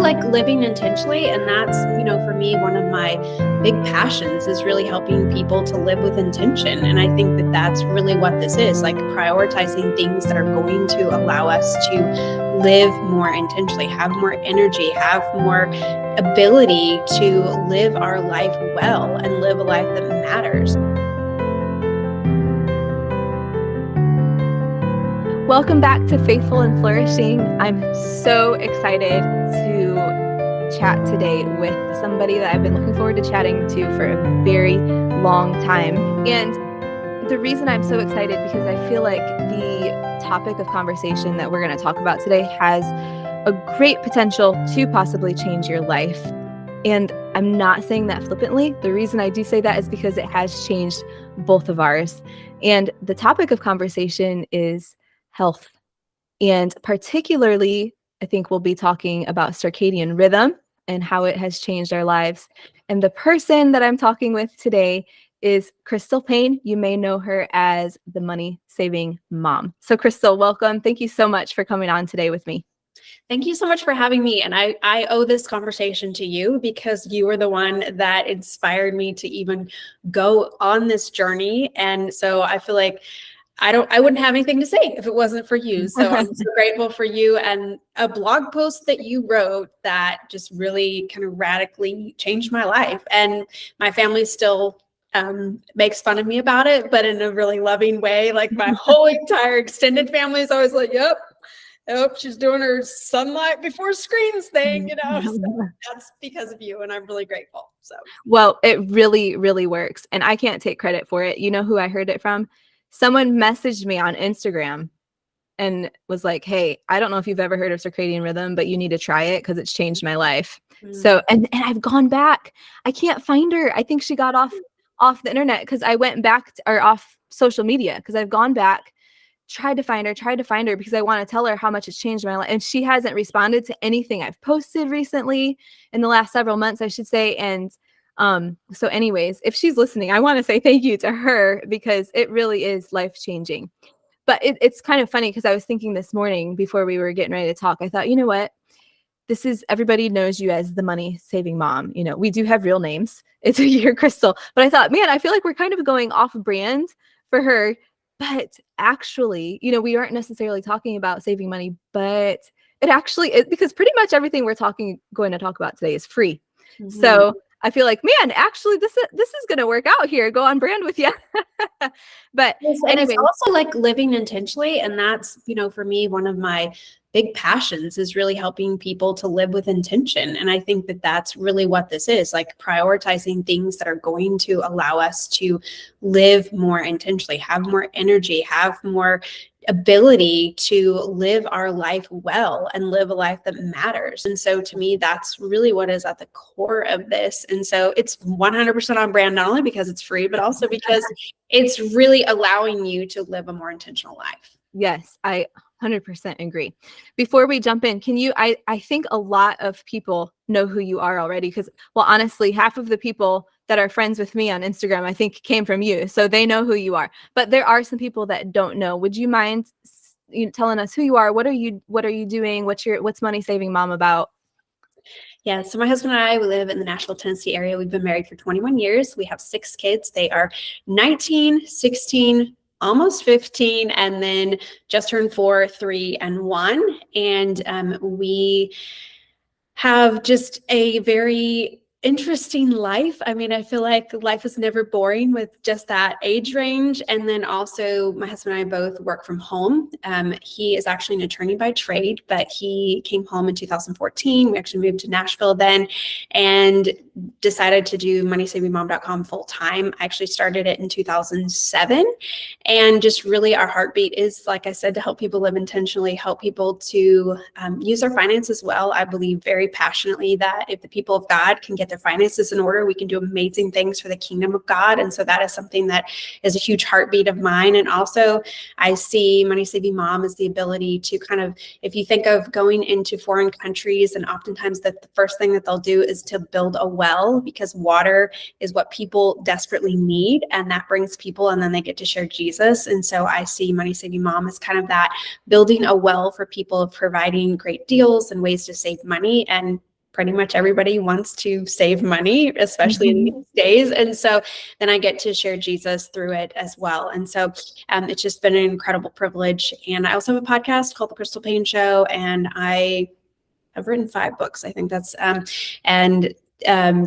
like living intentionally. And that's, for me, one of my big passions is really helping people to live with intention. And I think that that's really what this is, like prioritizing things that are going to allow us to live more intentionally, have more energy, have more ability to live our life well and live a life that matters. Welcome back to Faithful and Flourishing. I'm so excited to chat today with somebody that I've been looking forward to chatting to for a very long time. And the reason I'm so excited because I feel like the topic of conversation that we're going to talk about today has a great potential to possibly change your life. And I'm not saying that flippantly. The reason I do say that is because it has changed both of ours. And the topic of conversation is health. And particularly, I think we'll be talking about circadian rhythm and how it has changed our lives. And the person that I'm talking with today is Crystal Paine. You may know her as the money saving mom. So Crystal, welcome. Thank you so much for coming on today with me. Thank you so much for having me. And I owe this conversation to you because you were the one that inspired me to even go on this journey. And so I feel like I wouldn't have anything to say if it wasn't for you. So I'm so grateful for you and a blog post that you wrote that just really kind of radically changed my life. And my family still makes fun of me about it, but in a really loving way. Like my whole entire extended family is always like, yep, she's doing her sunlight before screens thing, So that's because of you. And I'm really grateful. So, well, it really, really works. And I can't take credit for it. You know who I heard it from? Someone messaged me on Instagram and was like, hey, I don't know if you've ever heard of circadian rhythm, but you need to try it because it's changed my life. So, and I've gone back. I can't find her. I think she got off the internet because I went back or off social media because I've gone back, tried to find her because I want to tell her how much it's changed my life. And she hasn't responded to anything I've posted recently in the last several months, I should say. And so anyways, if she's listening, I want to say thank you to her because it really is life-changing. But it's kind of funny because I was thinking this morning before we were getting ready to talk, I thought, you know what? Everybody knows you as the money saving mom. We do have real names. It's your Crystal. But I thought, man, I feel like we're kind of going off brand for her. But actually, we aren't necessarily talking about saving money, but it actually is because pretty much everything we're going to talk about today is free. Mm-hmm. So I feel like, man, actually, this is going to work out here. Go on brand with you. But anyway, it's also like living intentionally. And that's, for me, one of my big passions is really helping people to live with intention. And I think that that's really what this is, like prioritizing things that are going to allow us to live more intentionally, have more energy, have more ability to live our life well and live a life that matters. And so to me, that's really what is at the core of this. And so it's 100% on brand, not only because it's free, but also because it's really allowing you to live a more intentional life. Yes, I 100% agree. Before we jump in, I think a lot of people know who you are already because, well, honestly, half of the people that are friends with me on Instagram, I think came from you. So they know who you are, but there are some people that don't know. Would you mind telling us who you are? What are you doing? What's Money Saving Mom about? Yeah, so my husband and I, we live in the Nashville, Tennessee area. We've been married for 21 years. We have 6 kids. They are 19, 16, almost 15, and then just turned 4, 3, and 1. And we have just a very interesting life. I mean, I feel like life is never boring with just that age range. And then also my husband and I both work from home. He is actually an attorney by trade, but he came home in 2014. We actually moved to Nashville then and decided to do moneysavingmom.com full time. I actually started it in 2007. And just really our heartbeat is, like I said, to help people live intentionally, help people to use their finances well. I believe very passionately that if the people of God can get their finances in order, we can do amazing things for the kingdom of God. And so that is something that is a huge heartbeat of mine. And also I see Money Saving Mom as the ability to kind of, if you think of going into foreign countries, and oftentimes the first thing that they'll do is to build a well, because water is what people desperately need. And that brings people, and then they get to share Jesus. And so I see Money Saving Mom as kind of that building a well for people, of providing great deals and ways to save money. And pretty much everybody wants to save money, especially in these days. And so then I get to share Jesus through it as well. And so it's just been an incredible privilege. And I also have a podcast called The Crystal Paine Show, and I've written 5 books. I think that's, and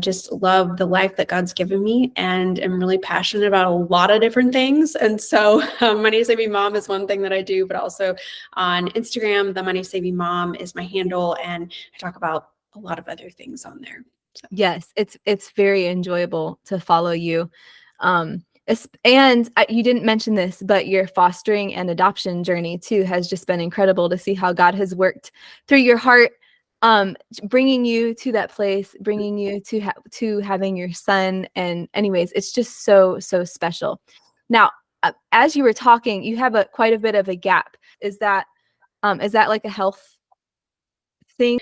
just love the life that God's given me, and am really passionate about a lot of different things. And so Money Saving Mom is one thing that I do, but also on Instagram, the Money Saving Mom is my handle. And I talk about a lot of other things on there. So. Yes, it's very enjoyable to follow you. And you didn't mention this, but your fostering and adoption journey too has just been incredible to see how God has worked through your heart, bringing you to that place, bringing you to having your son. And anyways, it's just so special. Now, as you were talking, you have quite a bit of a gap. Is that like a health thing?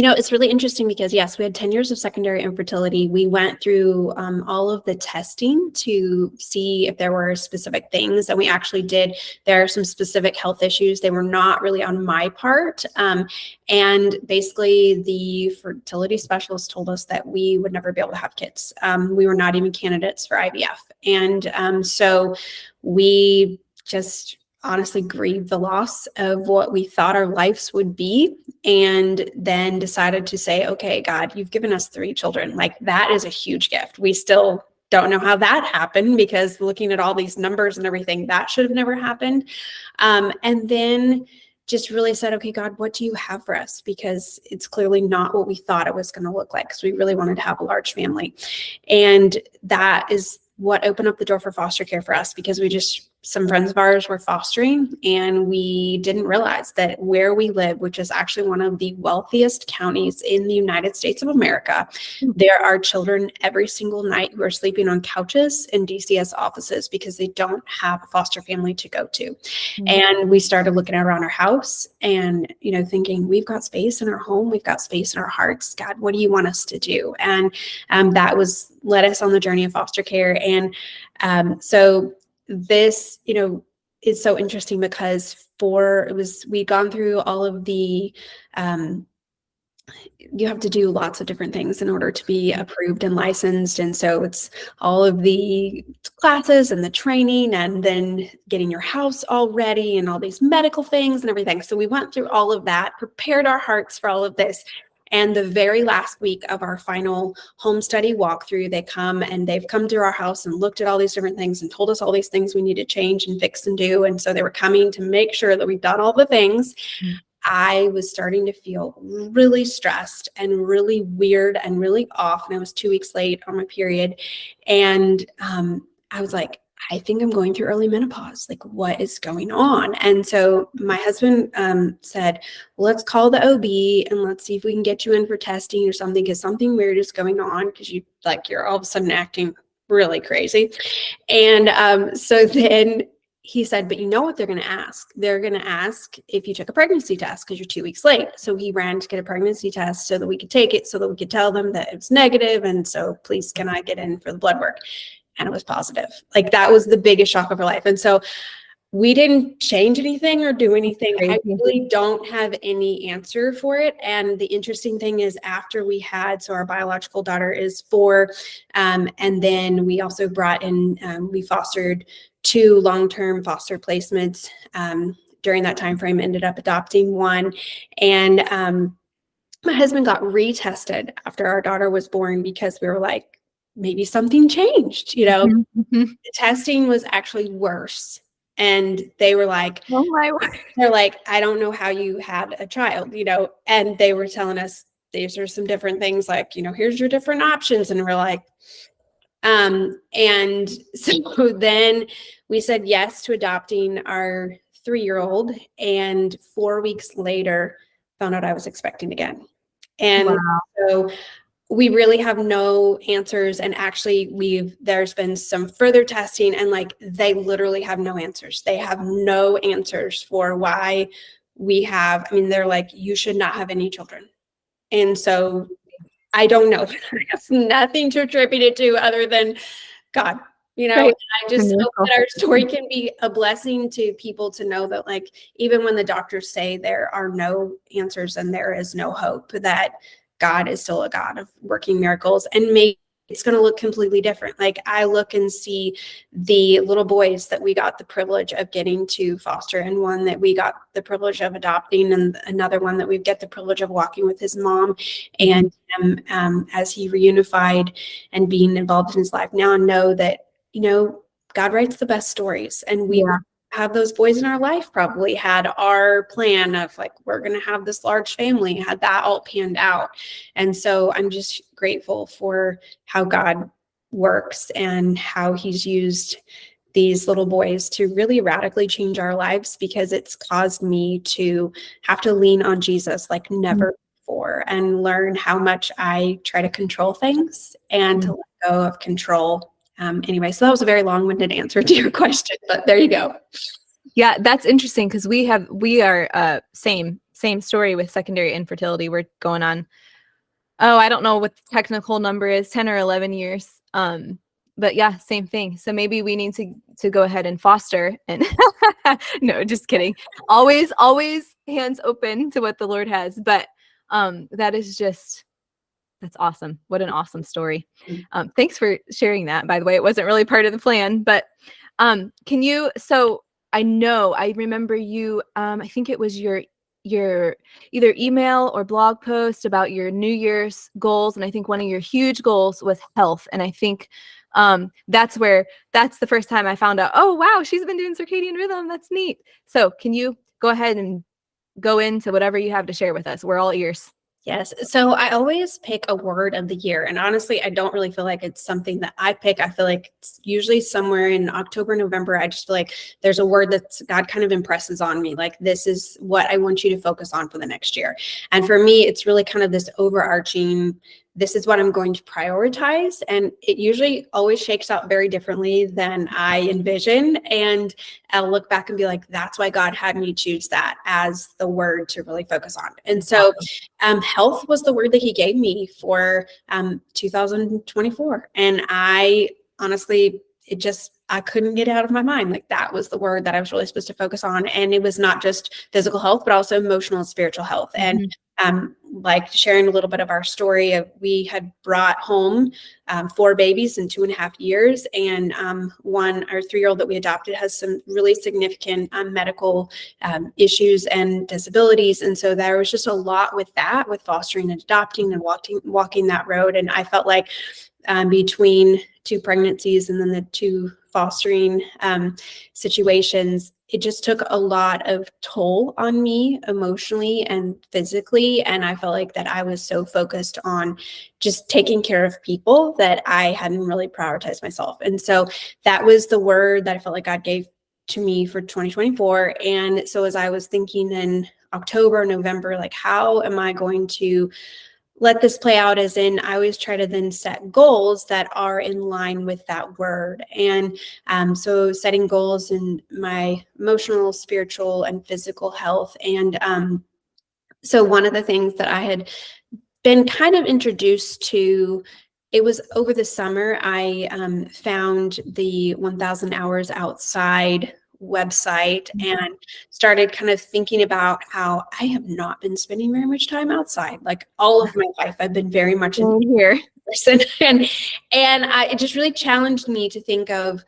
It's really interesting because, yes, we had 10 years of secondary infertility. We went through all of the testing to see if there were specific things, and we actually did. There are some specific health issues. They were not really on my part. And basically, the fertility specialist told us that we would never be able to have kids. We were not even candidates for IVF. And so we just honestly grieved the loss of what we thought our lives would be, and then decided to say, okay, God, you've given us 3 children. Like, that is a huge gift. We still don't know how that happened, because looking at all these numbers and everything, that should have never happened. And then just really said, okay, God, what do you have for us? Because it's clearly not what we thought it was going to look like, because we really wanted to have a large family. And that is what opened up the door for foster care for us, because some friends of ours were fostering, and we didn't realize that where we live, which is actually one of the wealthiest counties in the United States of America, there are children every single night who are sleeping on couches in DCS offices because they don't have a foster family to go to. And we started looking around our house and, thinking, we've got space in our home, we've got space in our hearts. God, what do you want us to do? And that led us on the journey of foster care. And so this, is so interesting because we'd gone through all of the, you have to do lots of different things in order to be approved and licensed. And so it's all of the classes and the training, and then getting your house all ready and all these medical things and everything. So we went through all of that, prepared our hearts for all of this. And the very last week of our final home study walkthrough, they've come to our house and looked at all these different things and told us all these things we need to change and fix and do. And so they were coming to make sure that we've done all the things. I was starting to feel really stressed and really weird and really off. And I was 2 weeks late on my period. And I was like, I think I'm going through early menopause. Like, what is going on? And so my husband said, let's call the OB and let's see if we can get you in for testing or something, because something weird is going on, because you're all of a sudden acting really crazy. And so then he said, but you know what they're going to ask? They're going to ask if you took a pregnancy test, because you're 2 weeks late. So he ran to get a pregnancy test so that we could take it, so that we could tell them that it was negative. And so, please, can I get in for the blood work? And it was positive. Like, that was the biggest shock of our life. And so we didn't change anything or do anything. I really don't have any answer for it. And the interesting thing is, after so our biological daughter is 4. And then we also brought in, we fostered 2 long-term foster placements during that time frame, ended up adopting 1. And my husband got retested after our daughter was born, because we were like, maybe something changed. The testing was actually worse. And they were like, oh my word. They're like, I don't know how you had a child, and they were telling us these are some different things, like, here's your different options. And we're like, and so then we said yes to adopting our 3-year-old, and 4 weeks later found out I was expecting again. And so we really have no answers. And actually there's been some further testing, and they literally have no answers. They have no answers for why they're like, you should not have any children. And so I don't know. There's nothing to attribute it to other than God. I just hope that our story can be a blessing to people, to know that, even when the doctors say there are no answers and there is no hope, that God is still a God of working miracles, and maybe it's going to look completely different. Like I look and see the little boys that we got the privilege of getting to foster, and one that we got the privilege of adopting, and another one that we get the privilege of walking with his mom, and as he reunified and being involved in his life now, and know that, God writes the best stories, and we have those boys in our life probably had our plan of like, we're going to have this large family, had that all panned out. And so I'm just grateful for how God works and how he's used these little boys to really radically change our lives, because it's caused me to have to lean on Jesus like never before, and learn how much I try to control things and to let go of control. Anyway, so that was a very long-winded answer to your question, but there you go. Yeah, that's interesting, because we are same story with secondary infertility. We're going on, I don't know what the technical number is, 10 or 11 years. But yeah, same thing. So maybe we need to go ahead and foster, and no, just kidding. Always hands open to what the Lord has. But that's awesome. What an awesome story. Thanks for sharing that. By the way, it wasn't really part of the plan, but so I remember you, I think it was your either email or blog post about your New Year's goals. And I think one of your huge goals was health. And I think that's the first time I found out, oh, wow, she's been doing circadian rhythm. That's neat. So can you go ahead and go into whatever you have to share with us? We're all ears. Yes. So I always pick a word of the year. And honestly, I don't really feel like it's something that I pick. I feel like it's usually somewhere in October, November. I just feel like there's a word that God kind of impresses on me. Like, this is what I want you to focus on for the next year. And for me, it's really kind of this overarching, this is what I'm going to prioritize. And it usually always shakes out very differently than I envision. And I'll look back and be like, that's why God had me choose that as the word to really focus on. And so health was the word that he gave me for 2024. And I honestly, I couldn't get it out of my mind. Like, that was the word that I was really supposed to focus on. And it was not just physical health, but also emotional and spiritual health. And like sharing a little bit of our story of, we had brought home 4 babies in 2.5 years. And our 3-year-old that we adopted has some really significant medical issues and disabilities. And so there was just a lot with that, with fostering and adopting and walking that road. And I felt like between 2 pregnancies and then the 2 fostering situations, it just took a lot of toll on me emotionally and physically. And I felt like that I was so focused on just taking care of people that I hadn't really prioritized myself. And so that was the word that I felt like God gave to me for 2024. And so as I was thinking in October, November, like, how am I going to let this play out, as in, I always try to then set goals that are in line with that word. And so setting goals in my emotional, spiritual, and physical health. And so one of the things that I had been kind of introduced to, it was over the summer, I found the 1,000 Hours Outside website and started kind of thinking about how I have not been spending very much time outside. Like, all of my life, I've been very much in here person. And it just really challenged me to think of,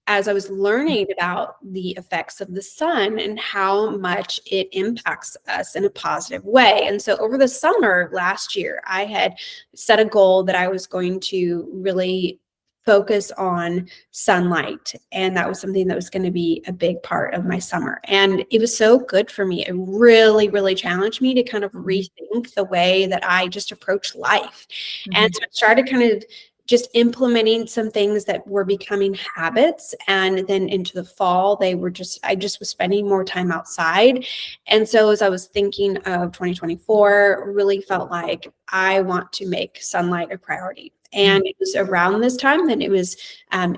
as I was learning about the effects of the sun and how much it impacts us in a positive way. And so over the summer last year, I had set a goal that I was going to really focus on sunlight. And that was something that was going to be a big part of my summer. And it was so good for me. It really, really challenged me to kind of rethink the way that I just approach life. And so I started kind of just implementing some things that were becoming habits. And then into the fall, I just was spending more time outside. And so as I was thinking of 2024, really felt like I want to make sunlight a priority. And it was around this time, then it was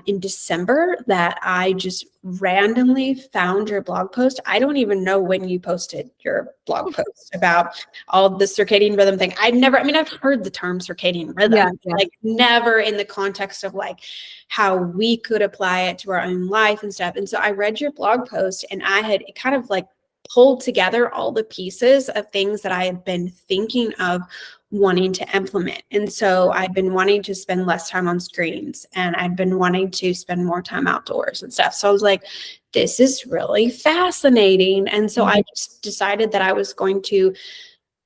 in December, that I just randomly found your blog post. I don't even know when you posted your blog post about all the circadian rhythm thing. I've heard the term circadian rhythm, like never in the context of like how we could apply it to our own life and stuff. And so I read your blog post, and it kind of like pulled together all the pieces of things that I had been thinking of wanting to implement. And so I've been wanting to spend less time on screens, and I've been wanting to spend more time outdoors and stuff. So I was like, this is really fascinating. And so I just decided that I was going to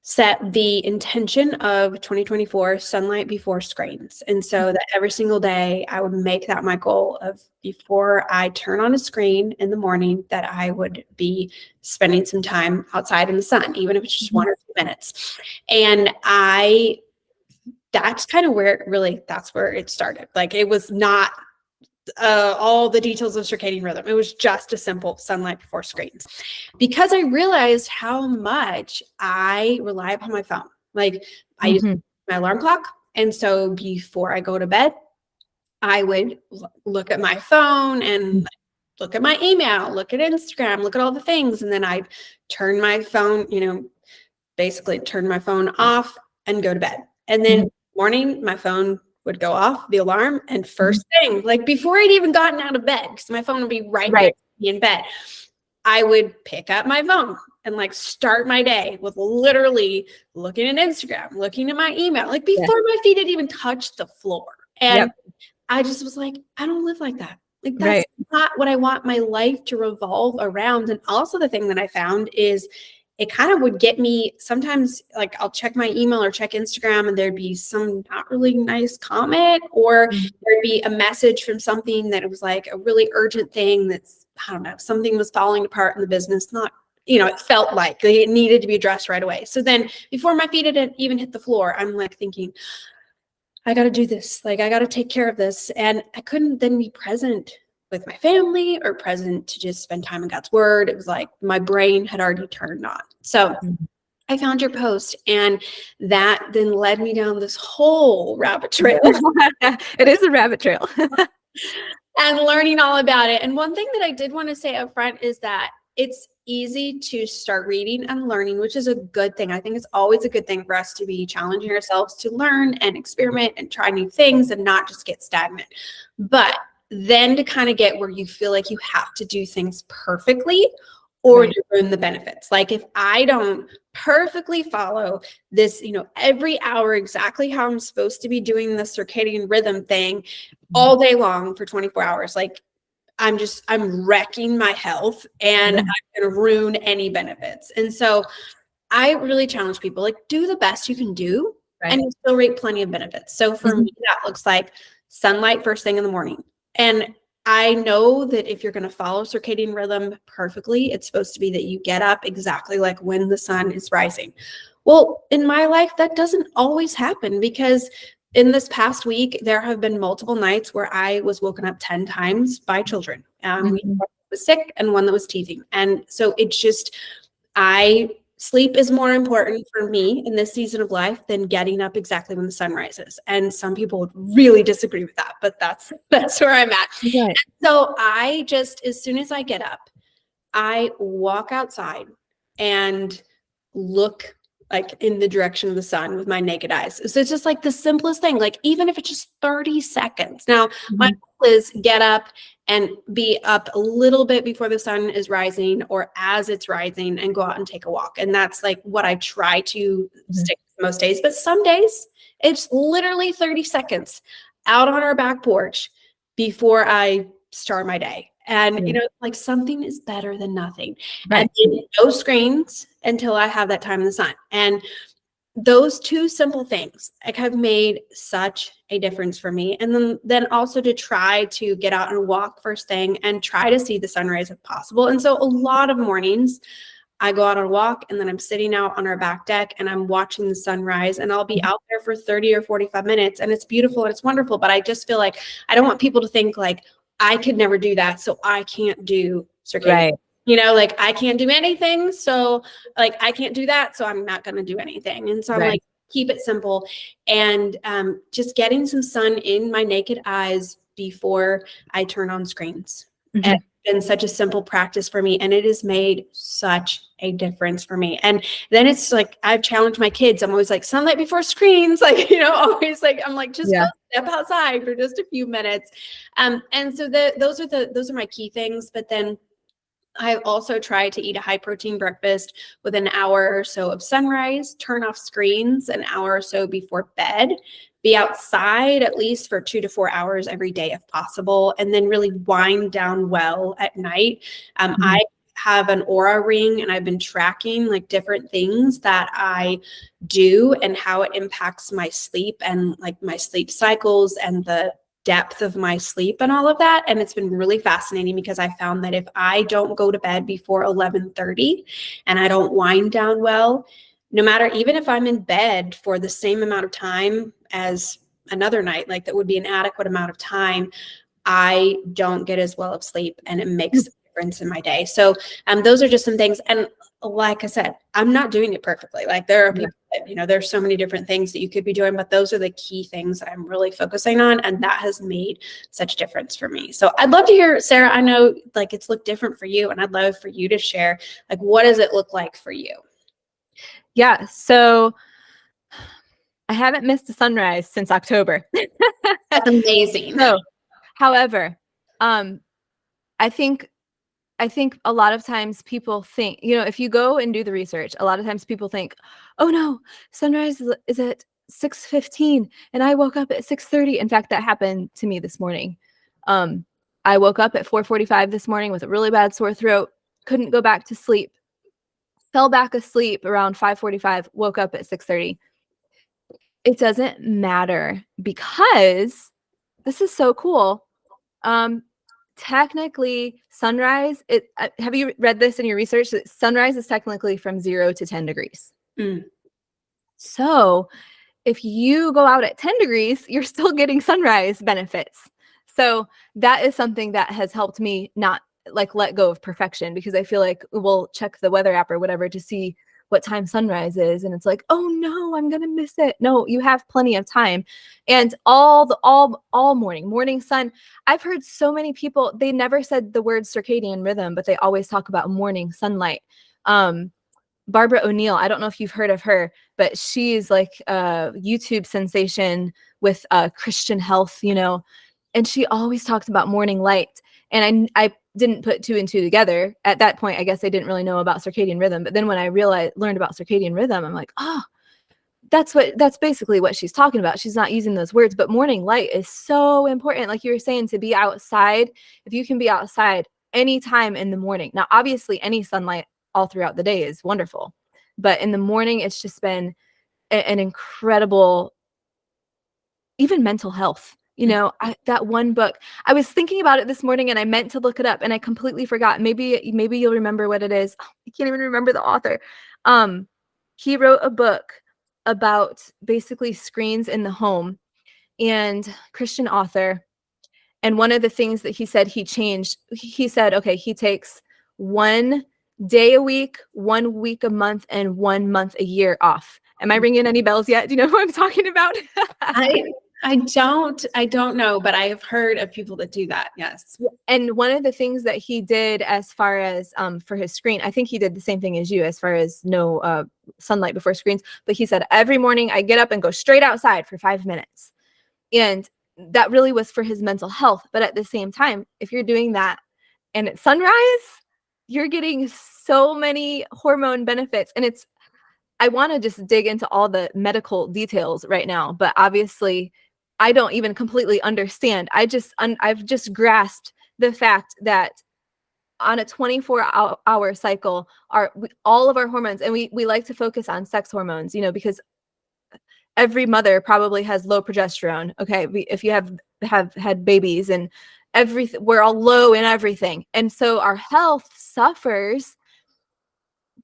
set the intention of 2024 sunlight before screens. And so that every single day I would make that my goal of, before I turn on a screen in the morning, that I would be spending some time outside in the sun, even if it's just 1 or 2 minutes. And that's kind of where that's where it started. Like, it was not all the details of circadian rhythm. It was just a simple sunlight before screens, because I realized how much I rely upon my phone. Like, I use my alarm clock. And so before I go to bed, I would look at my phone and look at my email, look at Instagram, look at all the things. And then I'd turn my phone, basically turn my phone off and go to bed. And then morning, my phone would go off, the alarm, and first thing, like before I'd even gotten out of bed, because my phone would be right next to me in bed, I would pick up my phone and like start my day with literally looking at Instagram, looking at my email, like before my feet had even touched the floor. And I just was like, I don't live like that. Like, that's not what I want my life to revolve around. And also the thing that I found is, it kind of would get me sometimes, like, I'll check my email or check Instagram, and there'd be some not really nice comment, or there'd be a message from something that it was like a really urgent thing that's, I don't know, something was falling apart in the business. Not, it felt like it needed to be addressed right away. So then before my feet had even hit the floor, I'm like thinking, I got to do this. Like, I got to take care of this. And I couldn't then be present with my family or present to just spend time in God's word. It was like my brain had already turned on. So I found your post, and that then led me down this whole rabbit trail. It is a rabbit trail. And learning all about it. And one thing that I did want to say up front is that it's easy to start reading and learning, which is a good thing. I think it's always a good thing for us to be challenging ourselves to learn and experiment and try new things and not just get stagnant. But then to kind of get where you feel like you have to do things perfectly, or to ruin the benefits. Like, if I don't perfectly follow this, every hour exactly how I'm supposed to be doing the circadian rhythm thing all day long for 24 hours, like, I'm wrecking my health, and I'm going to ruin any benefits. And so I really challenge people, like, do the best you can do, and you still reap plenty of benefits. So for me, that looks like sunlight first thing in the morning. And I know that if you're going to follow circadian rhythm perfectly, it's supposed to be that you get up exactly like when the sun is rising. Well, in my life, that doesn't always happen, because in this past week, there have been multiple nights where I was woken up 10 times by children. One was sick and one that was teething. And so it's just, sleep is more important for me in this season of life than getting up exactly when the sun rises. And some people would really disagree with that, but that's where I'm at. And so I just, as soon as I get up, I walk outside and look like in the direction of the sun with my naked eyes. So it's just like the simplest thing, like even if it's just 30 seconds. Now, my goal is get up and be up a little bit before the sun is rising or as it's rising, and go out and take a walk. And that's like what I try to stick to most days. But some days it's literally 30 seconds out on our back porch before I start my day. And, like, something is better than nothing. And no screens until I have that time in the sun. And those two simple things like have made such a difference for me. And then also to try to get out and walk first thing and try to see the sunrise if possible. And so a lot of mornings I go out on a walk, and then I'm sitting out on our back deck and I'm watching the sunrise, and I'll be out there for 30 or 45 minutes, and it's beautiful and it's wonderful. But I just feel like I don't want people to think like I could never do that, so I can't do circadian. Like, I can't do anything, so like I can't do that, so I'm not going to do anything. And so I'm like, keep it simple, and just getting some sun in my naked eyes before I turn on screens. And it's been such a simple practice for me, and it has made such a difference for me. And then it's like, I've challenged my kids. I'm always like, sunlight before screens, like, always like, I'm like, just go step outside for just a few minutes. And so those are my key things. But then I also try to eat a high protein breakfast with an hour or so of sunrise, turn off screens an hour or so before bed, be outside at least for 2 to 4 hours every day if possible, and then really wind down well at night. I have an aura ring and I've been tracking like different things that I do and how it impacts my sleep and like my sleep cycles and the depth of my sleep and all of that. And it's been really fascinating because I found that if I don't go to bed before 11:30 and I don't wind down well, no matter, even if I'm in bed for the same amount of time as another night, like that would be an adequate amount of time, I don't get as well of sleep and it makes a difference in my day. So those are just some things. And like I said, I'm not doing it perfectly. Like there are people that, there's so many different things that you could be doing, but those are the key things that I'm really focusing on. And that has made such a difference for me. So I'd love to hear, Sarah, I know like it's looked different for you and I'd love for you to share, like, what does it look like for you? Yeah. So I haven't missed a sunrise since October. That's amazing. So, however, I think a lot of times people think, if you go and do the research, a lot of times people think, oh no, sunrise is at 6:15 and I woke up at 6:30. In fact, that happened to me this morning. I woke up at 4:45 this morning with a really bad sore throat, couldn't go back to sleep, fell back asleep around 5:45, woke up at 6:30. It doesn't matter because this is so cool. Technically, sunrise, have you read this in your research? That sunrise is technically from 0 to 10 degrees. So if you go out at 10 degrees, you're still getting sunrise benefits. So that is something that has helped me not like let go of perfection, because I feel like we'll check the weather app or whatever to see what time sunrise is, and it's like, oh no, I'm gonna miss it. No, you have plenty of time. And all morning sun. I've heard so many people, they never said the word circadian rhythm, but they always talk about morning sunlight. Barbara O'Neill, I don't know if you've heard of her, but she's like a YouTube sensation with Christian health, and she always talks about morning light. And I didn't put two and two together. At that point, I guess I didn't really know about circadian rhythm. But then when I learned about circadian rhythm, I'm like, oh, that's basically what she's talking about. She's not using those words, but morning light is so important. Like you were saying, to be outside, if you can be outside anytime in the morning. Now, obviously, any sunlight all throughout the day is wonderful. But in the morning, it's just been an incredible, even mental health. That one book, I was thinking about it this morning and I meant to look it up and I completely forgot. Maybe you'll remember what it is. I can't even remember the author. He wrote a book about basically screens in the home, and Christian author. And one of the things that he said he changed, he said, okay, he takes 1 day a week, 1 week a month, and 1 month a year off. Am I ringing any bells yet? Do you know who I'm talking about? I don't know, but I have heard of people that do that. Yes. And one of the things that he did as far as for his screen, I think he did the same thing as you as far as no sunlight before screens. But he said, every morning I get up and go straight outside for 5 minutes. And that really was for his mental health. But at the same time, if you're doing that and it's sunrise, you're getting so many hormone benefits. And I want to just dig into all the medical details right now, but obviously I don't even completely understand. I've just grasped the fact that on a 24-hour cycle, all of our hormones, and we like to focus on sex hormones, because every mother probably has low progesterone. Okay, if you have had babies and everything, we're all low in everything, and so our health suffers.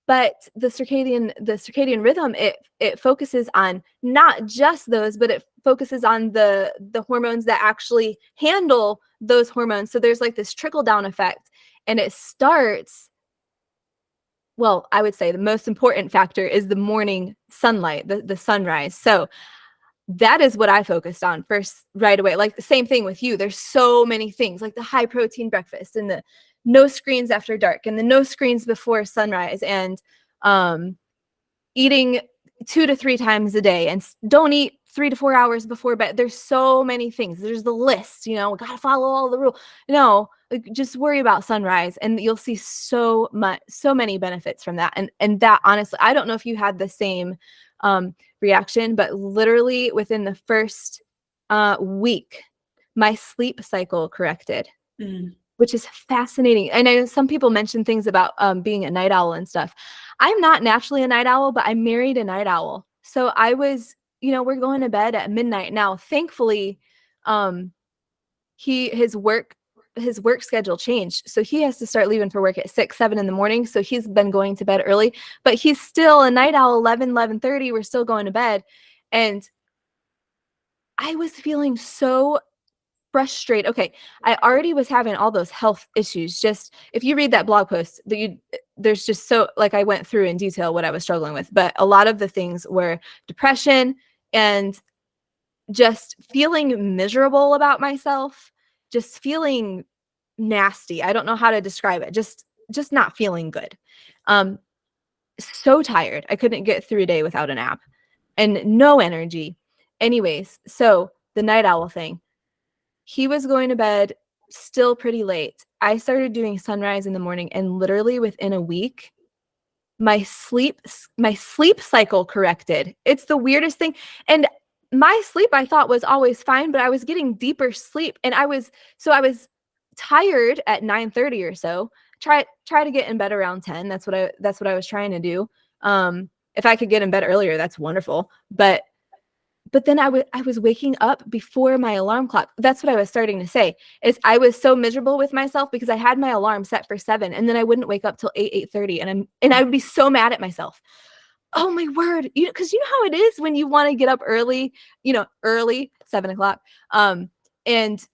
But the circadian rhythm, it focuses on not just those, but it focuses on the hormones that actually handle those hormones. So there's like this trickle down effect, and it starts. Well, I would say the most important factor is the morning sunlight, the sunrise. So that is what I focused on first right away. Like the same thing with you. There's so many things, like the high protein breakfast and the no screens after dark and the no screens before sunrise, and eating 2 to 3 times a day, and don't eat 3 to 4 hours before bed. There's so many things. There's the list, you know, gotta follow all the rules. No, like, just worry about sunrise, and you'll see so many benefits from that. And that, honestly, I don't know if you had the same reaction, but literally within the first week, my sleep cycle corrected, which is fascinating. I know some people mention things about being a night owl and stuff. I'm not naturally a night owl, but I married a night owl. So I was, we're going to bed at midnight. Now, thankfully, his work schedule changed. So he has to start leaving for work at 6, 7 in the morning. So he's been going to bed early, but he's still a night owl, 11:30. We're still going to bed. And I was feeling so frustrated. Okay, I already was having all those health issues. Just if you read that blog post, there's just so, like, I went through in detail what I was struggling with, but a lot of the things were depression and just feeling miserable about myself, just feeling nasty. I don't know how to describe it. Just not feeling good. So tired. I couldn't get through a day without a nap and no energy. Anyways, so the night owl thing. He was going to bed still pretty late. I started doing sunrise in the morning, and literally within a week, my sleep cycle corrected. It's the weirdest thing. And my sleep, I thought, was always fine, but I was getting deeper sleep, and I was tired at 9:30 or so. Try to get in bed around 10. That's what I was trying to do. If I could get in bed earlier, that's wonderful. But then I was waking up before my alarm clock. That's what I was starting to say, is I was so miserable with myself because I had my alarm set for 7, and then I wouldn't wake up till 8:30, and I would be so mad at myself. Oh my word. Because you know how it is when you want to get up early, early, 7:00, and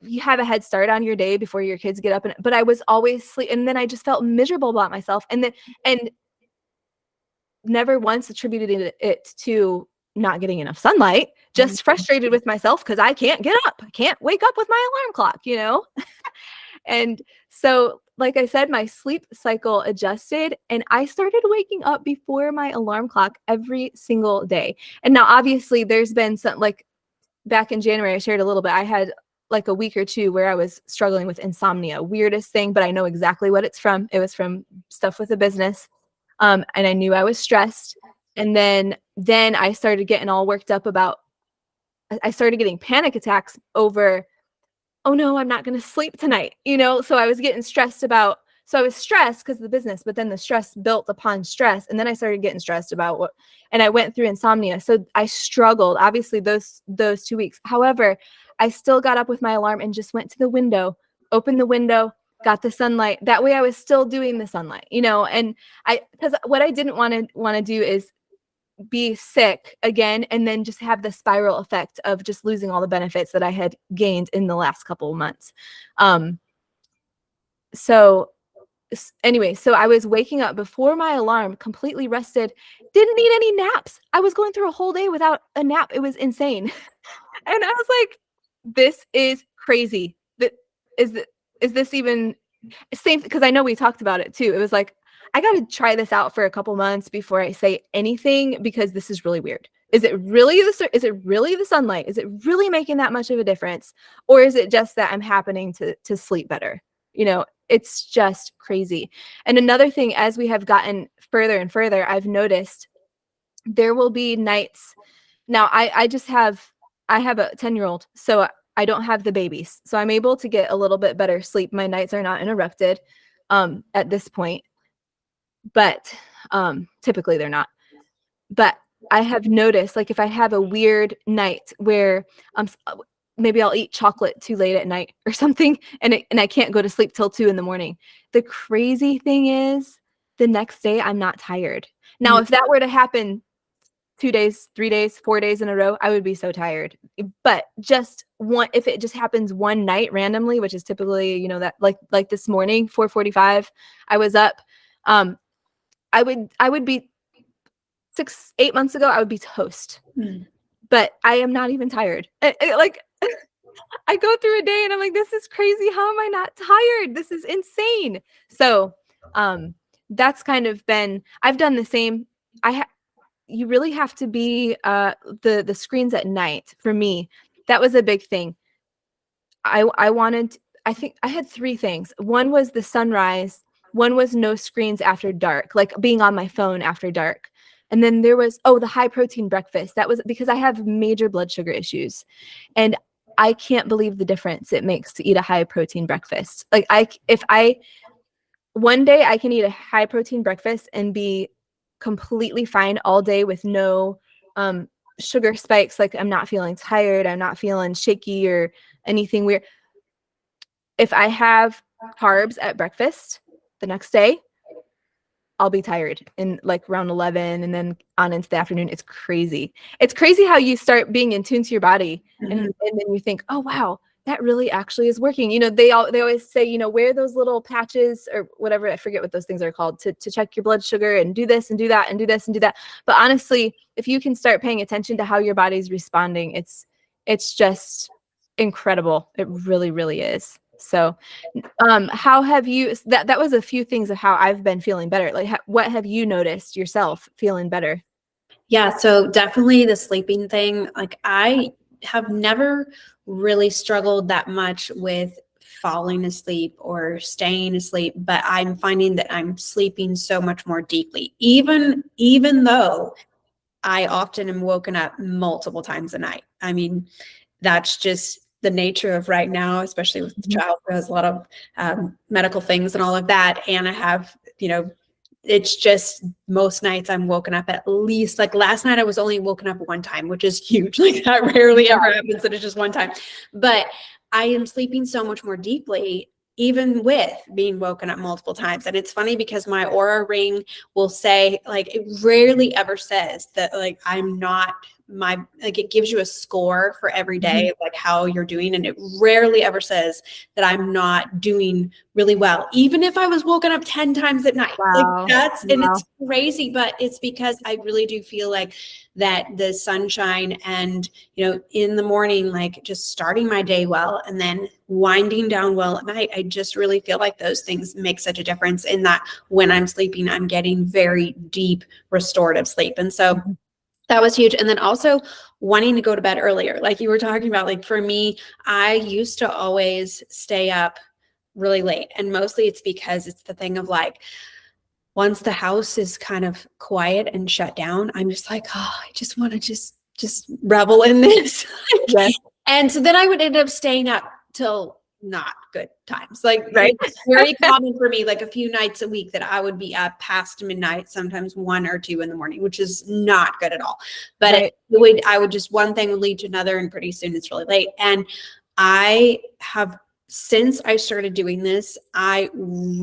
you have a head start on your day before your kids get up. But I was always sleep, and then I just felt miserable about myself, and never once attributed it to not getting enough sunlight, just frustrated with myself because I can't get up. I can't wake up with my alarm clock. And so, like I said, my sleep cycle adjusted, and I started waking up before my alarm clock every single day. And now, obviously, there's been some, like back in January, I shared a little bit. I had like a week or two where I was struggling with insomnia, weirdest thing, but I know exactly what it's from. It was from stuff with a business. And I knew I was stressed. And then I started getting all worked up about, I started getting panic attacks over, oh no, I'm not going to sleep tonight. So I was getting stressed about, so I was stressed because of the business, but then the stress built upon stress. And then I started getting stressed about and I went through insomnia. So I struggled, obviously, those 2 weeks. However, I still got up with my alarm and just went to the window, opened the window, got the sunlight. That way I was still doing the sunlight, and because what I didn't want to do is be sick again and then just have the spiral effect of just losing all the benefits that I had gained in the last couple of months. So anyway, so I was waking up before my alarm, completely rested, didn't need any naps. I was going through a whole day without a nap. It was insane. And I was like, this is crazy. Is this even same? Because I know we talked about it too. It was like, I got to try this out for a couple months before I say anything, because this is really weird. Is it really the sunlight? Is it really making that much of a difference? Or is it just that I'm happening to sleep better? It's just crazy. And another thing, as we have gotten further and further, I've noticed there will be nights. Now I have a 10-year-old, so I don't have the babies. So I'm able to get a little bit better sleep. My nights are not interrupted at this point. But typically they're not. But I have noticed, like, if I have a weird night where maybe I'll eat chocolate too late at night or something, and I can't go to sleep till 2 a.m. The crazy thing is, the next day I'm not tired. Now, if that were to happen 2 days, 3 days, 4 days in a row, I would be so tired. But if it just happens one night randomly, which is typically, that like this morning, 4:45, I was up. I would be 8 months ago, I would be toast. But I am not even tired. Like, I go through a day and I'm like, this is crazy. How am I not tired? This is insane. So that's kind of been, I've done the same. you really have to be the screens at night. For me, that was a big thing. I wanted, I think I had three things. One was the sunrise, one was no screens after dark, like being on my phone after dark. And then there was, oh, the high protein breakfast. That was because I have major blood sugar issues. And I can't believe the difference it makes to eat a high protein breakfast. Like one day I can eat a high protein breakfast and be completely fine all day with no sugar spikes. Like I'm not feeling tired. I'm not feeling shaky or anything weird. If I have carbs at breakfast the next day, I'll be tired in like around 11 and then on into the afternoon. It's crazy. It's crazy how you start being in tune to your body and then you think, oh, wow, that really actually is working. You know, they always say, you know, wear those little patches or whatever. I forget what those things are called to check your blood sugar and do this and do that and do this and do that. But honestly, if you can start paying attention to how your body's responding, it's just incredible. It really, really is. So how have you, that was a few things of how I've been feeling better. Like what have you noticed yourself feeling better? Yeah, so definitely the sleeping thing. Like I have never really struggled that much with falling asleep or staying asleep, but I'm finding that I'm sleeping so much more deeply, even though I often am woken up multiple times a night. I mean, that's just the nature of right now, especially with the child who has a lot of medical things and all of that. And I have, you know, it's just most nights I'm woken up at least, like last night I was only woken up one time, which is huge. Like that rarely ever happens that it's just one time. But I am sleeping so much more deeply, even with being woken up multiple times. And it's funny because my Aura ring will say, like, it rarely ever says that, like, I'm not like it gives you a score for every day, like how you're doing. And it rarely ever says that I'm not doing really well, even if I was woken up 10 times at night. Like and it's crazy, but it's because I really do feel like that the sunshine and, you know, in the morning, like just starting my day well and then winding down well at night, I just really feel like those things make such a difference in that when I'm sleeping, I'm getting very deep restorative sleep. And so that was huge. And then also wanting to go to bed earlier, like you were talking about. Like for me, I used to always stay up really late. And mostly it's because it's the thing of like, once the house is kind of quiet and shut down, I'm just like, oh, I just want to just revel in this. Yes. And so then I would end up staying up till not good times. Like Right. it's very common for me, like a few nights a week that I would be up past midnight, sometimes 1 or 2 in the morning, which is not good at all. But I would just, one thing would lead to another, and pretty soon it's really late. And I have, since I started doing this, I don't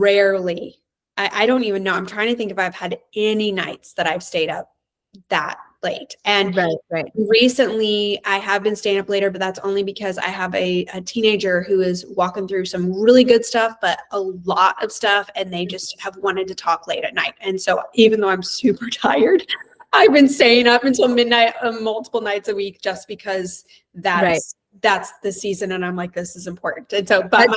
even know. I'm trying to think if I've had any nights that I've stayed up that late. And recently I have been staying up later, but that's only because I have a teenager who is walking through some really good stuff, but a lot of stuff. And they just have wanted to talk late at night. And so even though I'm super tired, I've been staying up until midnight multiple nights a week just because that's the season. And I'm like, this is important. And so, but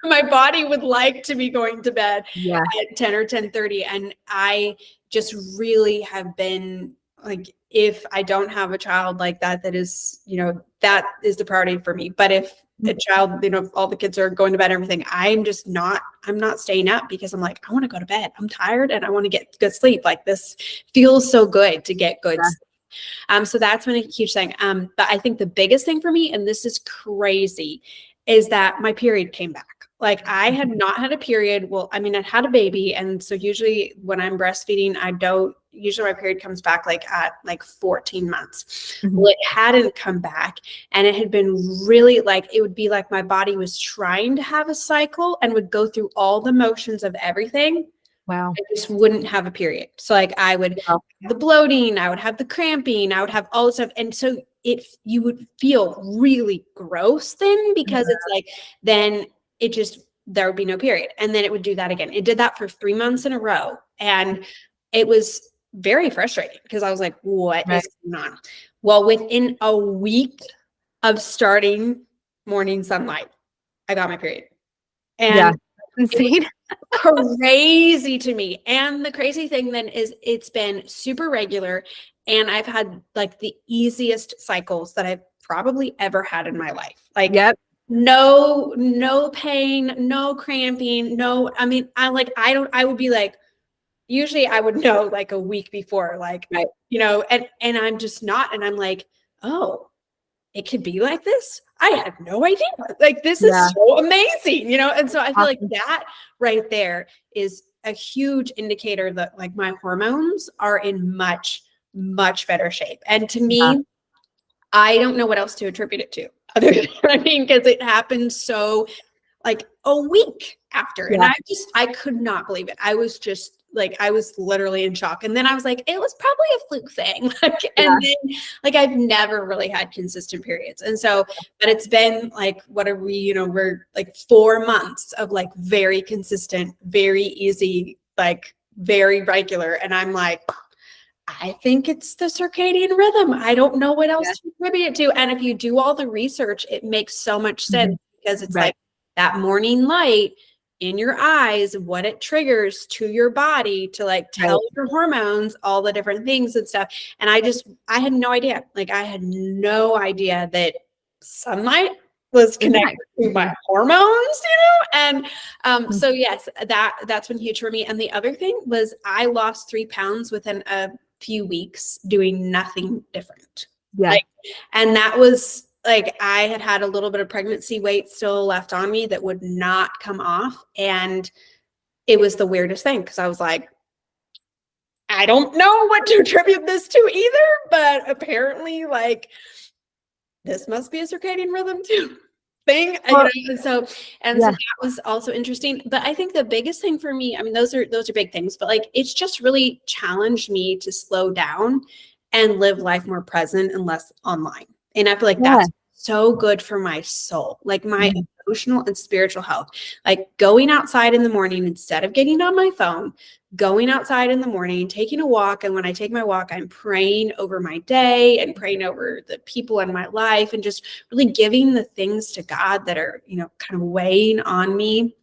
my body would like to be going to bed at 10 or 10:30. And I just really have been like, if I don't have a child like that, that is, you know, that is the priority for me. But if a child, you know, if all the kids are going to bed and everything, I'm not staying up because I'm like, I want to go to bed. I'm tired and I want to get good sleep. Like this feels so good to get good sleep. So that's been a huge thing. But I think the biggest thing for me, and this is crazy, is that my period came back. Like I had not had a period. Well, I mean, I had a baby. And so usually when I'm breastfeeding, usually my period comes back like at like 14 months. Well, it hadn't come back. And it had been really like, it would be like my body was trying to have a cycle and would go through all the motions of everything. Wow. I just wouldn't have a period. So like I would have the bloating, I would have the cramping, I would have all this stuff. And so you would feel really gross then because it's like, then there would be no period. And then it would do that again. It did that for 3 months in a row. And it was very frustrating because I was like, what is going on? Well, within a week of starting morning sunlight, I got my period. And insane. crazy to me. And the crazy thing then is it's been super regular, and I've had like the easiest cycles that I've probably ever had in my life. Like Yep. no pain, no cramping, no, I mean, I would be like, usually I would know like a week before, like, Right. and I'm just not. And I'm like, oh, it could be like this. I had no idea. Like, this Yeah. is so amazing, And so I feel like Awesome. that right there is a huge indicator that like my hormones are in much, much better shape. And to Yeah. me, I don't know what else to attribute it to other than, because it happened so like a week after. And Yeah. I could not believe it. I was just like, I was literally in shock. And then I was like, it was probably a fluke thing. Like, Yeah. and then like, I've never really had consistent periods. And so, but it's been like, what are we, we're like 4 months of like very consistent, very easy, like very regular. And I'm like, I think it's the circadian rhythm. I don't know what Yeah. else to attribute it to. And if you do all the research, it makes so much sense, Mhm. because it's Right. like that morning light in your eyes, what it triggers to your body to like Right. tell your hormones all the different things and stuff. And I had no idea. Like, I had no idea that sunlight was connected to my Exactly. hormones, And Mhm. so yes, that's been huge for me. And the other thing was I lost 3 pounds within a few weeks doing nothing different. Yeah. Like, and that was like, I had a little bit of pregnancy weight still left on me that would not come off. And it was the weirdest thing, because I was like, I don't know what to attribute this to either, but apparently, like, this must be a circadian rhythm too thing, Well, and so yeah. that was also interesting. But I think the biggest thing for me, I mean, those are big things, but like, it's just really challenged me to slow down and live life more present and less online. And I feel like Yeah. that's so good for my soul, like my Mhm. emotional and spiritual health. Like, going outside in the morning instead of getting on my phone, going outside in the morning, taking a walk. And when I take my walk, I'm praying over my day and praying over the people in my life, and just really giving the things to God that are, kind of weighing on me,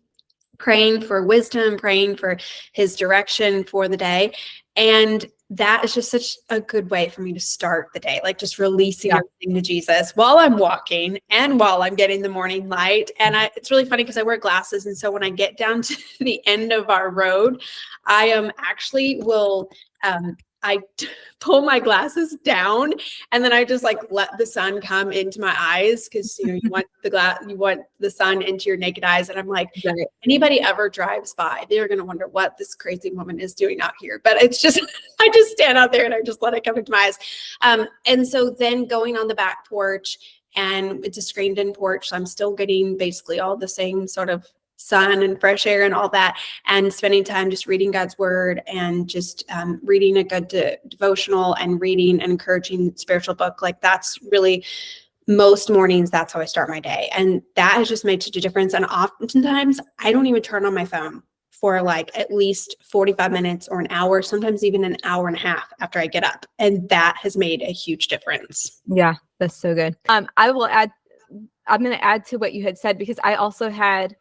praying for wisdom, praying for his direction for the day. And that is just such a good way for me to start the day, like just releasing Yeah. everything to Jesus while I'm walking and while I'm getting the morning light. And it's really funny because I wear glasses. And so when I get down to the end of our road, I actually will, I pull my glasses down, and then I just like let the sun come into my eyes, because you want the sun into your naked eyes. And I'm like, Right. anybody ever drives by, they're going to wonder what this crazy woman is doing out here. But it's just, I just stand out there and I just let it come into my eyes. And so then going on the back porch, and it's a screened in porch, so I'm still getting basically all the same sort of sun and fresh air and all that, and spending time just reading God's word, and just reading a good devotional, and reading an encouraging spiritual book. Like, that's really, most mornings, that's how I start my day. And that has just made such a difference. And oftentimes I don't even turn on my phone for like at least 45 minutes or an hour, sometimes even an hour and a half after I get up. And that has made a huge difference. Yeah. That's so good. I'm going to add to what you had said, because I also had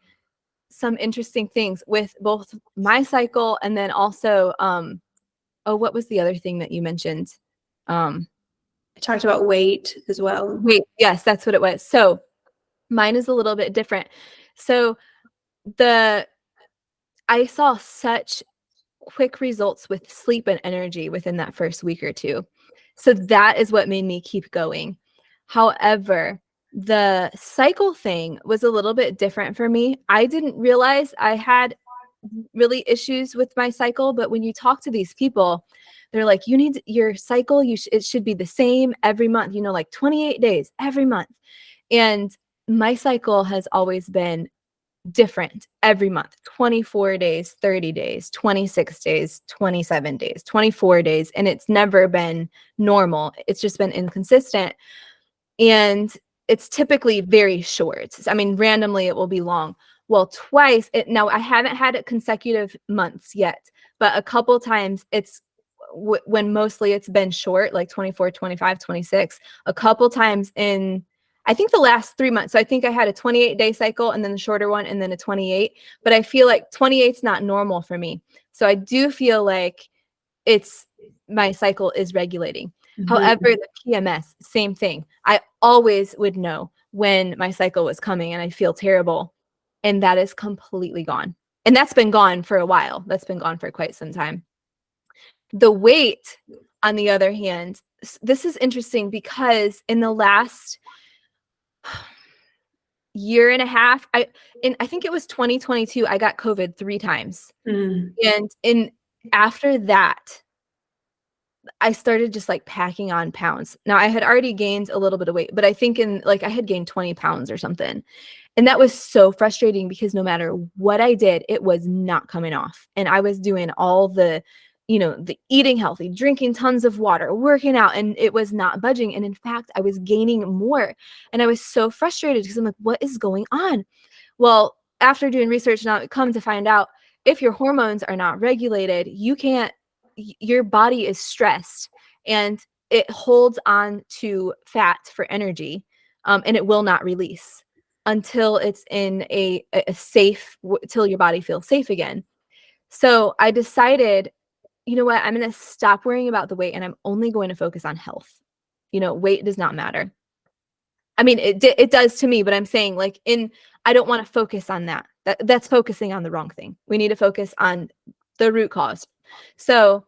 some interesting things with both my cycle, and then also, oh, what was the other thing that you mentioned? Um, I talked about weight as well. Wait, yes, that's what it was. So mine is a little bit different. So the I saw such quick results with sleep and energy within that first week or two. So that is what made me keep going. However, the cycle thing was a little bit different for me. I didn't realize I had really issues with my cycle, but when you talk to these people, they're like, you need your cycle, it should be the same every month, like 28 days every month. And my cycle has always been different every month: 24 days, 30 days, 26 days, 27 days, 24 days. And it's never been normal. It's just been inconsistent. And it's typically very short. I mean, randomly it will be long. Well, twice now I haven't had it consecutive months yet, but a couple times it's when mostly it's been short, like 24, 25, 26. A couple times in I think the last 3 months. So I think I had a 28-day cycle and then the shorter one and then a 28. But I feel like 28 is not normal for me. So I do feel like my cycle is regulating. However, the PMS, same thing. I always would know when my cycle was coming and I feel terrible. And that is completely gone. And that's been gone for a while. That's been gone for quite some time. The weight, on the other hand, this is interesting because in the last year and a half, I think it was 2022, I got COVID 3 times. And after that, I started just like packing on pounds. Now I had already gained a little bit of weight, but I think I had gained 20 pounds or something. And that was so frustrating because no matter what I did, it was not coming off. And I was doing all the eating healthy, drinking tons of water, working out, and it was not budging. And in fact, I was gaining more. And I was so frustrated because I'm like, what is going on? Well, after doing research, now come to find out, if your hormones are not regulated, your body is stressed and it holds on to fat for energy, and it will not release until it's in a safe, till your body feels safe again. So I decided, you know what, I'm going to stop worrying about the weight and I'm only going to focus on health. Weight does not matter. I mean, it does to me, but I'm saying I don't want to focus on that. That's focusing on the wrong thing. We need to focus on the root cause. So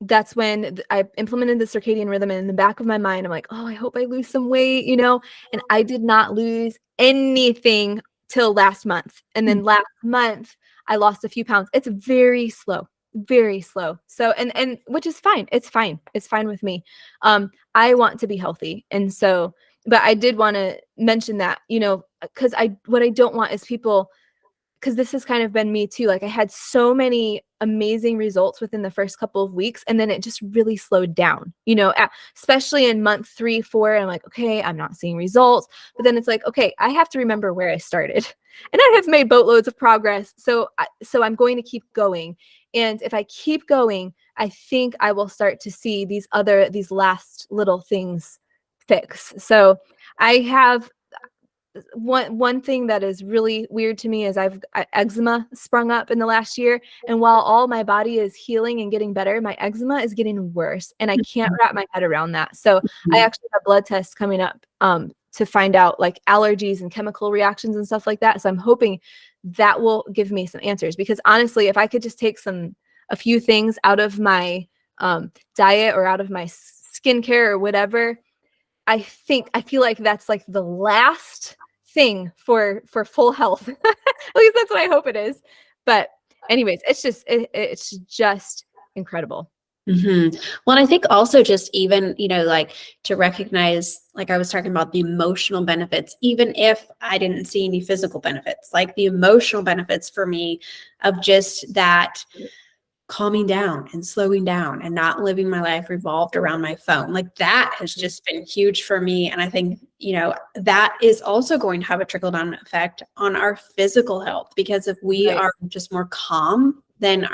that's when I implemented the circadian rhythm, and in the back of my mind, I'm like, oh, I hope I lose some weight, and I did not lose anything till last month. And then last month I lost a few pounds. It's very slow. Very slow. So, and which is fine. It's fine. It's fine with me. I want to be healthy. And so, but I did want to mention that, because what I don't want is people, because this has kind of been me too. Like I had so many amazing results within the first couple of weeks, and then it just really slowed down, especially in month 3, 4. I'm like, okay, I'm not seeing results. But then it's like, okay, I have to remember where I started, and I have made boatloads of progress. So I'm going to keep going. And if I keep going, I think I will start to see these last little things fix. So I have one thing that is really weird to me is eczema sprung up in the last year. And while all my body is healing and getting better, my eczema is getting worse. And I can't wrap my head around that. So I actually have blood tests coming up to find out like allergies and chemical reactions and stuff like that. So I'm hoping that will give me some answers, because honestly, if I could just take a few things out of my diet or out of my skincare or whatever, I feel like that's like the last thing for full health. At least that's what I hope it is. But anyways, it's just incredible. Well, and I think also just even, to recognize, like I was talking about the emotional benefits, even if I didn't see any physical benefits, like the emotional benefits for me of just that calming down and slowing down and not living my life revolved around my phone. Like that has just been huge for me. And I think, that is also going to have a trickle down effect on our physical health, because if we are just more calm, then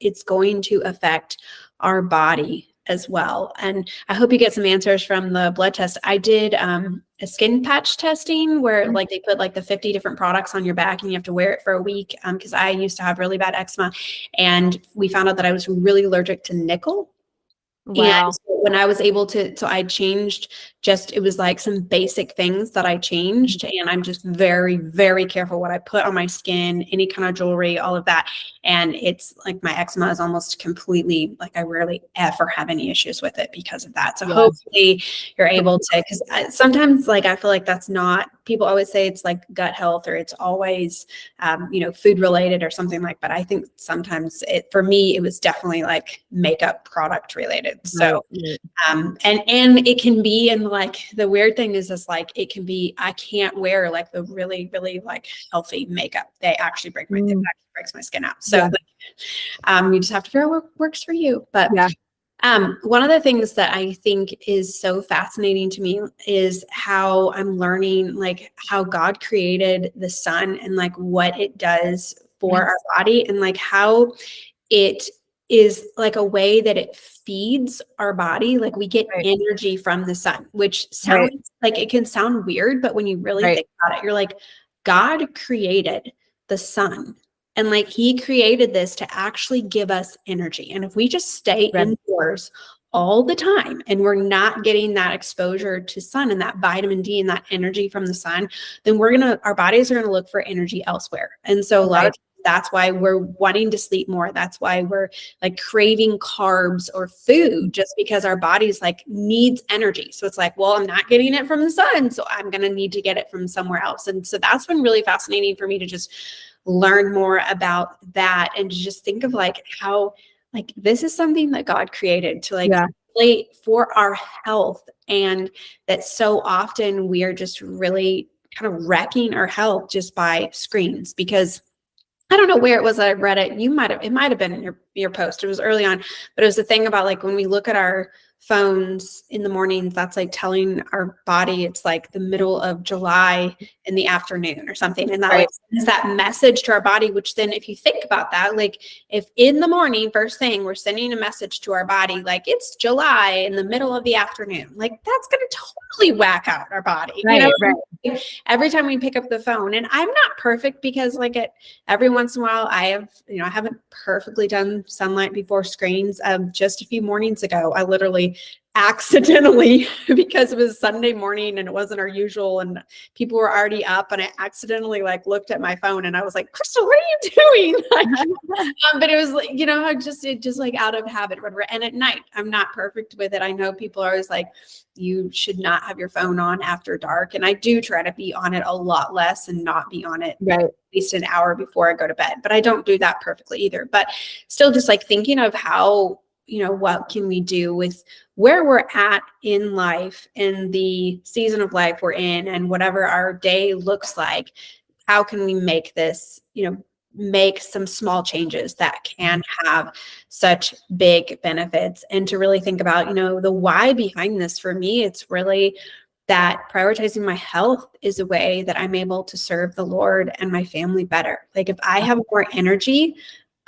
it's going to affect our body as well. And I hope you get some answers from the blood test. I did a skin patch testing where like they put like the 50 different products on your back and you have to wear it for a week. Because I used to have really bad eczema, and we found out that I was really allergic to nickel. Wow. And when I was able so I changed it was like some basic things that I changed. And I'm just very, very careful what I put on my skin, any kind of jewelry, all of that. And it's like my eczema is almost completely, like I rarely ever have any issues with it because of that. So hopefully you're able to, because sometimes like I feel like that's not, people always say it's like gut health or it's always, food related or something like, but I think sometimes for me, it was definitely like makeup product related. So, and it can be, and like the weird thing is like, it can be, I can't wear like the really, really like healthy makeup. They actually it actually breaks my skin out. So you just have to figure out what works for you. But one of the things that I think is so fascinating to me is how I'm learning like how God created the sun and like what it does for our body, and like how it is like a way that it feeds our body. Like we get Right. energy from the sun, which Right. sounds like it can sound weird, but when you really Right. think about it, you're like, God created the sun. And like he created this to actually give us energy. And if we just stay Right. indoors all the time and we're not getting that exposure to sun and that vitamin D and that energy from the sun, then our bodies are going to look for energy elsewhere. And so a lot of Right. times that's why we're wanting to sleep more. That's why we're like craving carbs or food, just because our body's like needs energy. So it's like, well, I'm not getting it from the sun, so I'm going to need to get it from somewhere else. And so that's been really fascinating for me to just learn more about that and to just think of like how like this is something that God created to like Yeah. play for our health, and that so often we are just really kind of wrecking our health just by screens. Because I don't know where it was that I read it. It might have been in your post. It was early on, but it was the thing about like when we look at our phones in the mornings, that's like telling our body it's like the middle of July in the afternoon or something. And that Right. like sends that message to our body, which then if you think about that, like if in the morning, first thing, we're sending a message to our body, like it's July in the middle of the afternoon, like that's going to totally whack out our body, you know? Right. Every time we pick up the phone. And I'm not perfect because like every once in a while I haven't perfectly done sunlight before screens. Just a few mornings ago, I literally accidentally, because it was Sunday morning and it wasn't our usual and people were already up, and I accidentally like looked at my phone and I was like, Crystal, what are you doing? Like, but it was like, it just like out of habit, whatever. And at night, I'm not perfect with it. I know people are always like, you should not have your phone on after dark. And I do try to be on it a lot less and not be on it Right. at least an hour before I go to bed. But I don't do that perfectly either. But still just like thinking of how, what can we do with where we're at in life, in the season of life we're in, and whatever our day looks like, how can we make this, make some small changes that can have such big benefits. And to really think about, the why behind this. For me, it's really that prioritizing my health is a way that I'm able to serve the Lord and my family better. Like if I have more energy,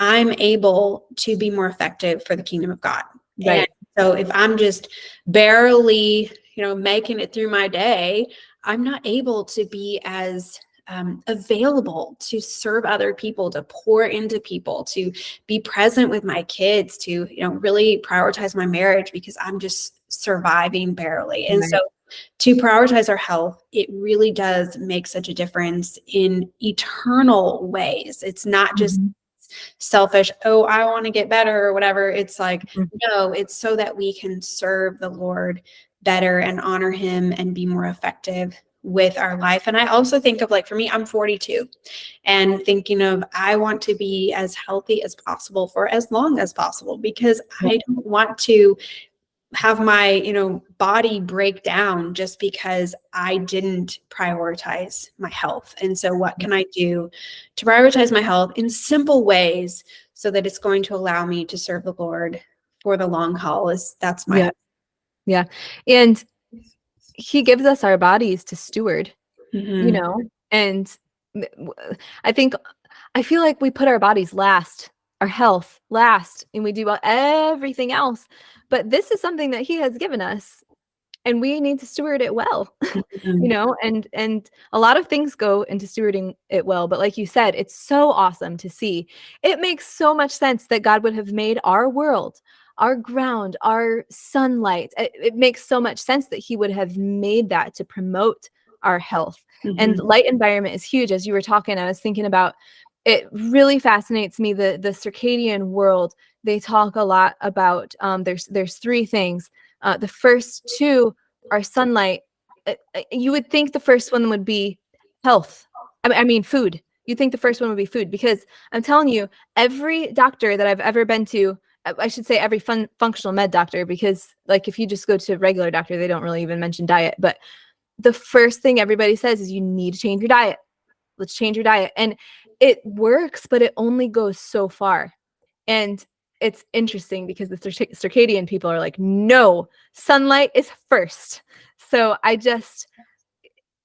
I'm able to be more effective for the kingdom of God. And Right. so if I'm just barely, making it through my day, I'm not able to be as available to serve other people, to pour into people, to be present with my kids, to, really prioritize my marriage, because I'm just surviving barely. And so Right. to prioritize our health, it really does make such a difference in eternal ways. It's not just Mhm. selfish, oh, I want to get better or whatever. It's like, Mhm. no, it's so that we can serve the Lord better and honor him and be more effective with our life. And I also think of like, for me, I'm 42 and thinking of, I want to be as healthy as possible for as long as possible, because Yeah. I don't want to have my, body break down just because I didn't prioritize my health. And so what can I do to prioritize my health in simple ways so that it's going to allow me to serve the Lord for the long haul? That's my Yeah. Yeah. And he gives us our bodies to steward, Mhm. and I think, I feel like we put our bodies last, our health last, and we do everything else. But this is something that he has given us, and we need to steward it well. Mhm. And a lot of things go into stewarding it well, but like you said, it's so awesome to see. It makes so much sense that God would have made our world, our ground, our sunlight. It makes so much sense that he would have made that to promote our health. And Mhm. light environment is huge. As you were talking, I was thinking about, it really fascinates me, the circadian world. They talk a lot about, there's three things. The first two are sunlight. You would think the first one would be health. I mean food. You think the first one would be food, because I'm telling you, every doctor that I've ever been to, I should say every functional med doctor, because like if you just go to a regular doctor, they don't really even mention diet. But the first thing everybody says is you need to change your diet. Let's change your diet. And it works, but it only goes so far. And it's interesting because the circadian people are like, no, sunlight is first. So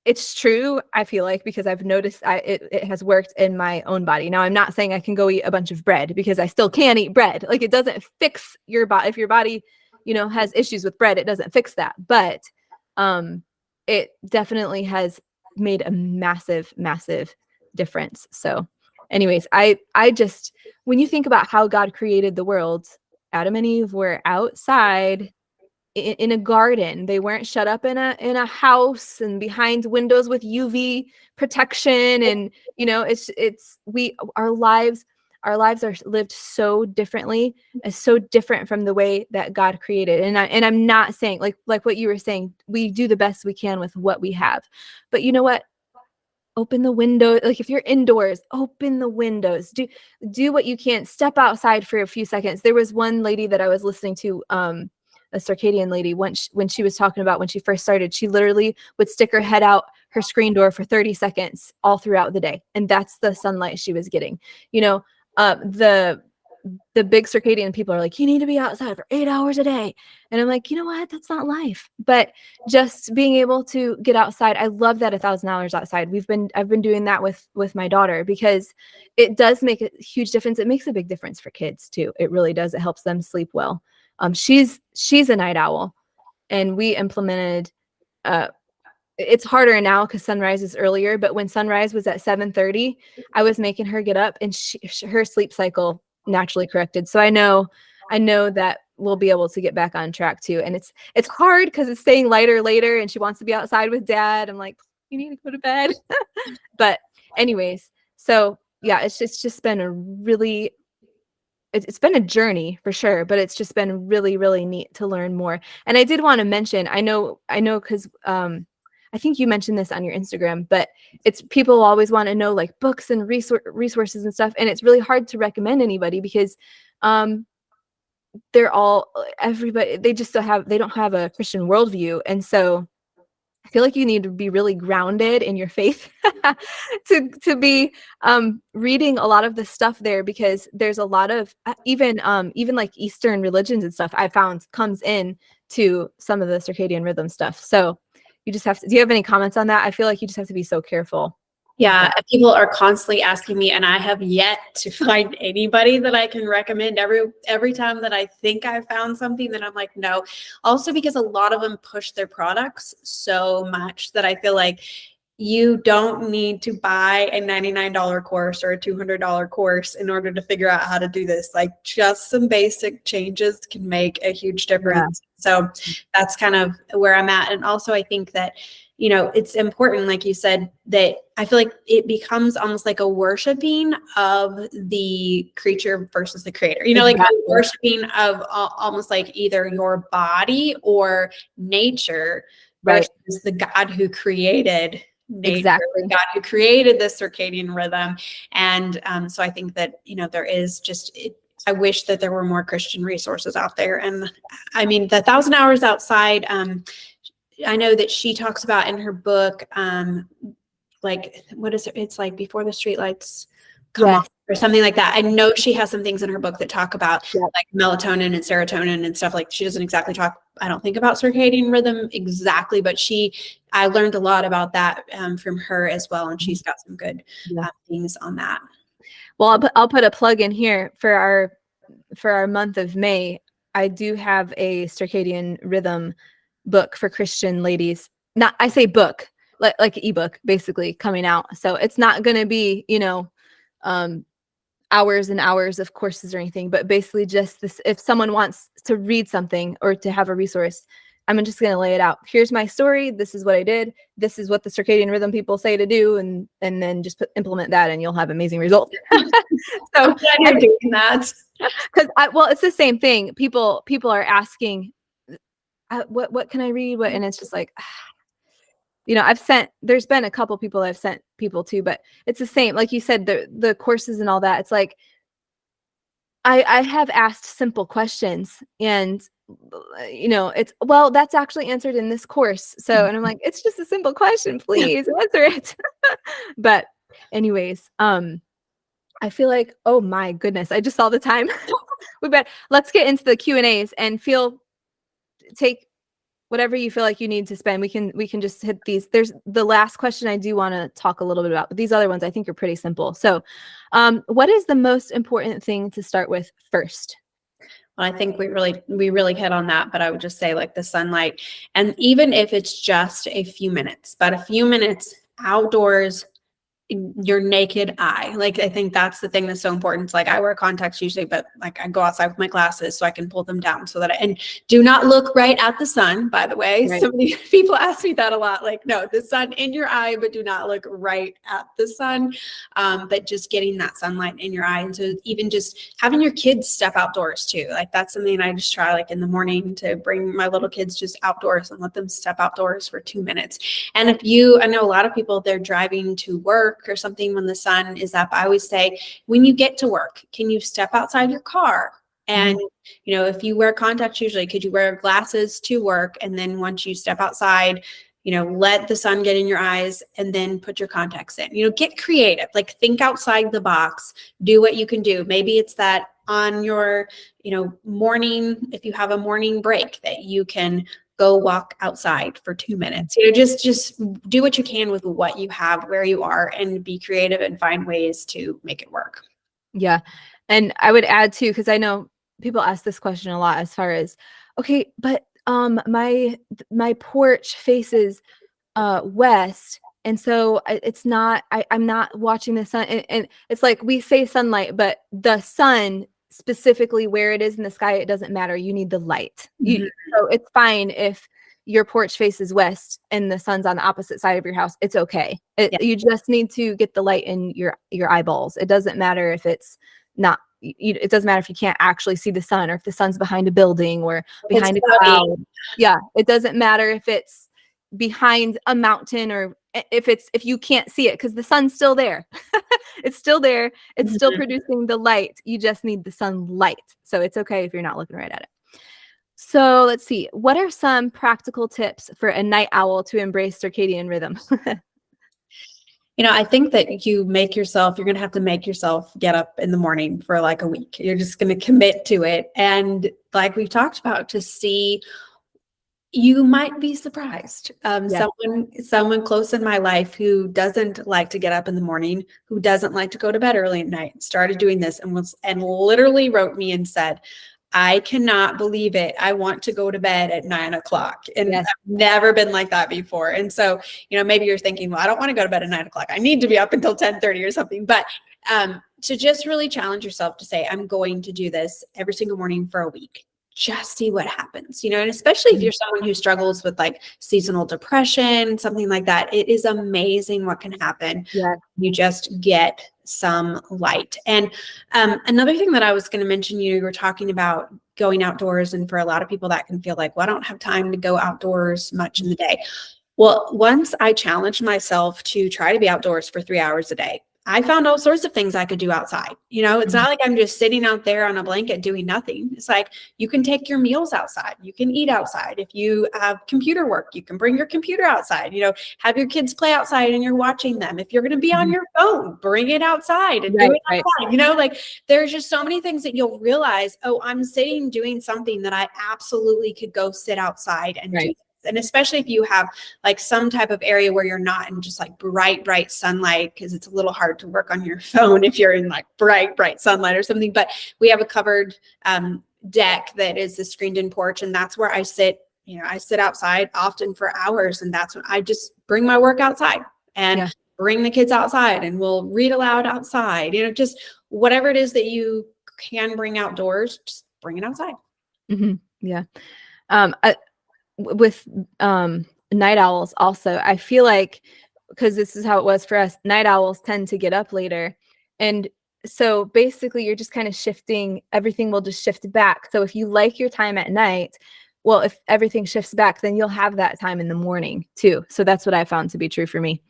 It's true, I feel like, because I've noticed it has worked in my own body. Now, I'm not saying I can go eat a bunch of bread, because I still can eat bread. Like, it doesn't fix your body. If your body, has issues with bread, it doesn't fix that. But it definitely has made a massive, massive difference. So anyways, I just, when you think about how God created the world, Adam and Eve were outside in a garden. They weren't shut up in a house and behind windows with UV protection. And it's we our lives are lived so differently, so different from the way that God created. And I'm not saying, like what you were saying, we do the best we can with what we have. But you know what? Open the window. Like, if you're indoors, open the windows. Do what you can. Step outside for a few seconds. There was one lady that I was listening to, a circadian lady, when she was talking about when she first started, she literally would stick her head out her screen door for 30 seconds all throughout the day. And that's the sunlight she was getting. The big circadian people are like, you need to be outside for 8 hours a day. And I'm like, you know what? That's not life. But just being able to get outside. I love that 1,000 hours outside. I've been doing that with my daughter, because it does make a huge difference. It makes a big difference for kids too. It really does. It helps them sleep well. She's a night owl, and we implemented, it's harder now because sunrise is earlier, but when sunrise was at 7:30, I was making her get up, and her sleep cycle naturally corrected. So I know that we'll be able to get back on track too. And it's hard because it's staying lighter later, and she wants to be outside with dad. I'm like, you need to go to bed. But anyways, so yeah, it's just been it's been a journey for sure, but it's just been really, really neat to learn more. And I did want to mention, I know, because I think you mentioned this on your Instagram, but it's people always want to know like books and resources and stuff. And it's really hard to recommend anybody because everybody, they don't have a Christian worldview. And so I feel like you need to be really grounded in your faith to be reading a lot of the stuff there, because there's a lot of even like Eastern religions and stuff I found comes in to some of the circadian rhythm stuff. So you just have to, do you have any comments on that? I feel like you just have to be so careful. Yeah, people are constantly asking me, and I have yet to find anybody that I can recommend. Every time that I think I found something, that I'm like, no. Also, because a lot of them push their products so much that I feel like you don't need to buy a $99 course or a $200 course in order to figure out how to do this. Like, just some basic changes can make a huge difference. Yeah. So that's kind of where I'm at. And also, I think that it's important, like you said, that I feel like it becomes almost like a worshiping of the creature versus the creator, exactly. Like a worshiping of almost like either your body or nature versus right. The God who created nature, exactly. The God who created the circadian rhythm. And so I think that, there is just, I wish that there were more Christian resources out there. And I mean, the 1,000 hours outside, I know that she talks about in her book, like, what is it? It's like before the streetlights come on or something like that. I know she has some things in her book that talk about like melatonin and serotonin and stuff. Like, she doesn't exactly talk, I don't think, about circadian rhythm exactly, but I learned a lot about that from her as well. And she's got some good things on that. Well, I'll put a plug in here for our month of May. I do have a circadian rhythm book for Christian ladies. Not, I say book, like ebook basically coming out. So it's not going to be, hours and hours of courses or anything, but basically just this, if someone wants to read something or to have a resource, I'm just going to lay it out. Here's my story. This is what I did. This is what the circadian rhythm people say to do. And then just implement that and you'll have amazing results. So I'm glad you're doing that. Because it's the same thing. People are asking, what can I read? And it's just like, there's been a couple people I've sent people to, but it's the same. Like you said, the courses and all that. It's like, I have asked simple questions and, that's actually answered in this course. So, and I'm like, it's just a simple question, please answer it. But anyways, I feel like, oh my goodness, I just saw the time. Let's get into the Q&As and take whatever you feel like you need to spend. We can just hit these. There's the last question I do want to talk a little bit about, but these other ones I think are pretty simple. So, what is the most important thing to start with first? Well, I think we really hit on that, but I would just say like the sunlight, and even if it's just a few minutes, but a few minutes outdoors, your naked eye. Like, I think that's the thing that's so important. It's like I wear contacts usually, but like I go outside with my glasses so I can pull them down so that and do not look right at the sun, by the way. Right. So many people ask me that a lot. Like, no, the sun in your eye, but do not look right at the sun. But just getting that sunlight in your eye. And so even just having your kids step outdoors too. Like that's something I just try like in the morning to bring my little kids just outdoors and let them step outdoors for 2 minutes. And I know a lot of people, they're driving to work or something when the sun is up. I always say, when you get to work, can you step outside your car? And, if you wear contacts, usually, could you wear glasses to work? And then once you step outside, let the sun get in your eyes and then put your contacts in, get creative, like think outside the box, do what you can do. Maybe it's that on your, morning, if you have a morning break that you can go walk outside for 2 minutes, just do what you can with what you have, where you are, and be creative and find ways to make it work. Yeah. And I would add too, because I know people ask this question a lot as far as, okay, but my porch faces west, and so I'm not watching the sun, and it's like we say sunlight, but the sun specifically where it is in the sky, it doesn't matter. You need the light. So it's fine if your porch faces west and the sun's on the opposite side of your house. It's okay. You just need to get the light in your eyeballs. It doesn't matter if it's not. It doesn't matter if you can't actually see the sun, or if the sun's behind a building or behind a cloud. Yeah, it doesn't matter if it's behind a mountain, or if you can't see it, because the sun's still there. It's still there. It's still producing the light. You just need the sunlight. So it's okay if you're not looking right at it. So let's see. What are some practical tips for a night owl to embrace circadian rhythm? I think that you're going to have to make yourself get up in the morning for like a week. You're just going to commit to it. And like we've talked about, to see, you might be surprised. Someone close in my life who doesn't like to get up in the morning, who doesn't like to go to bed early at night, started doing this and literally wrote me and said, I cannot believe it. I want to go to bed at 9 o'clock. And I've never been like that before. And so, maybe you're thinking, well, I don't want to go to bed at 9 o'clock. I need to be up until 10:30 or something. But to just really challenge yourself to say, I'm going to do this every single morning for a week. Just see what happens, and especially if you're someone who struggles with like seasonal depression, something like that, it is amazing what can happen. You just get some light. And another thing that I was going to mention, you were talking about going outdoors, and for a lot of people that can feel like, well, I don't have time to go outdoors much in the day. Well, once I challenged myself to try to be outdoors for 3 hours a day, I found all sorts of things I could do outside. It's not like I'm just sitting out there on a blanket doing nothing. It's like you can take your meals outside. You can eat outside. If you have computer work, you can bring your computer outside. Have your kids play outside and you're watching them. If you're going to be on your phone, bring it outside and do it outside. Like there's just so many things that you'll realize, oh, I'm sitting doing something that I absolutely could go sit outside and do. And especially if you have like some type of area where you're not in just like bright sunlight, because it's a little hard to work on your phone if you're in like bright sunlight or something. But we have a covered deck that is the screened in porch, and that's where I sit. I sit outside often for hours, and that's when I just bring my work outside and bring the kids outside, and we'll read aloud outside. Just whatever it is that you can bring outdoors, just bring it outside. Yeah. With night owls also, I feel like, because this is how it was for us, night owls tend to get up later, and so basically you're just kind of shifting, everything will just shift back. So if you like your time at night, well, if everything shifts back, then you'll have that time in the morning too. So that's what I found to be true for me.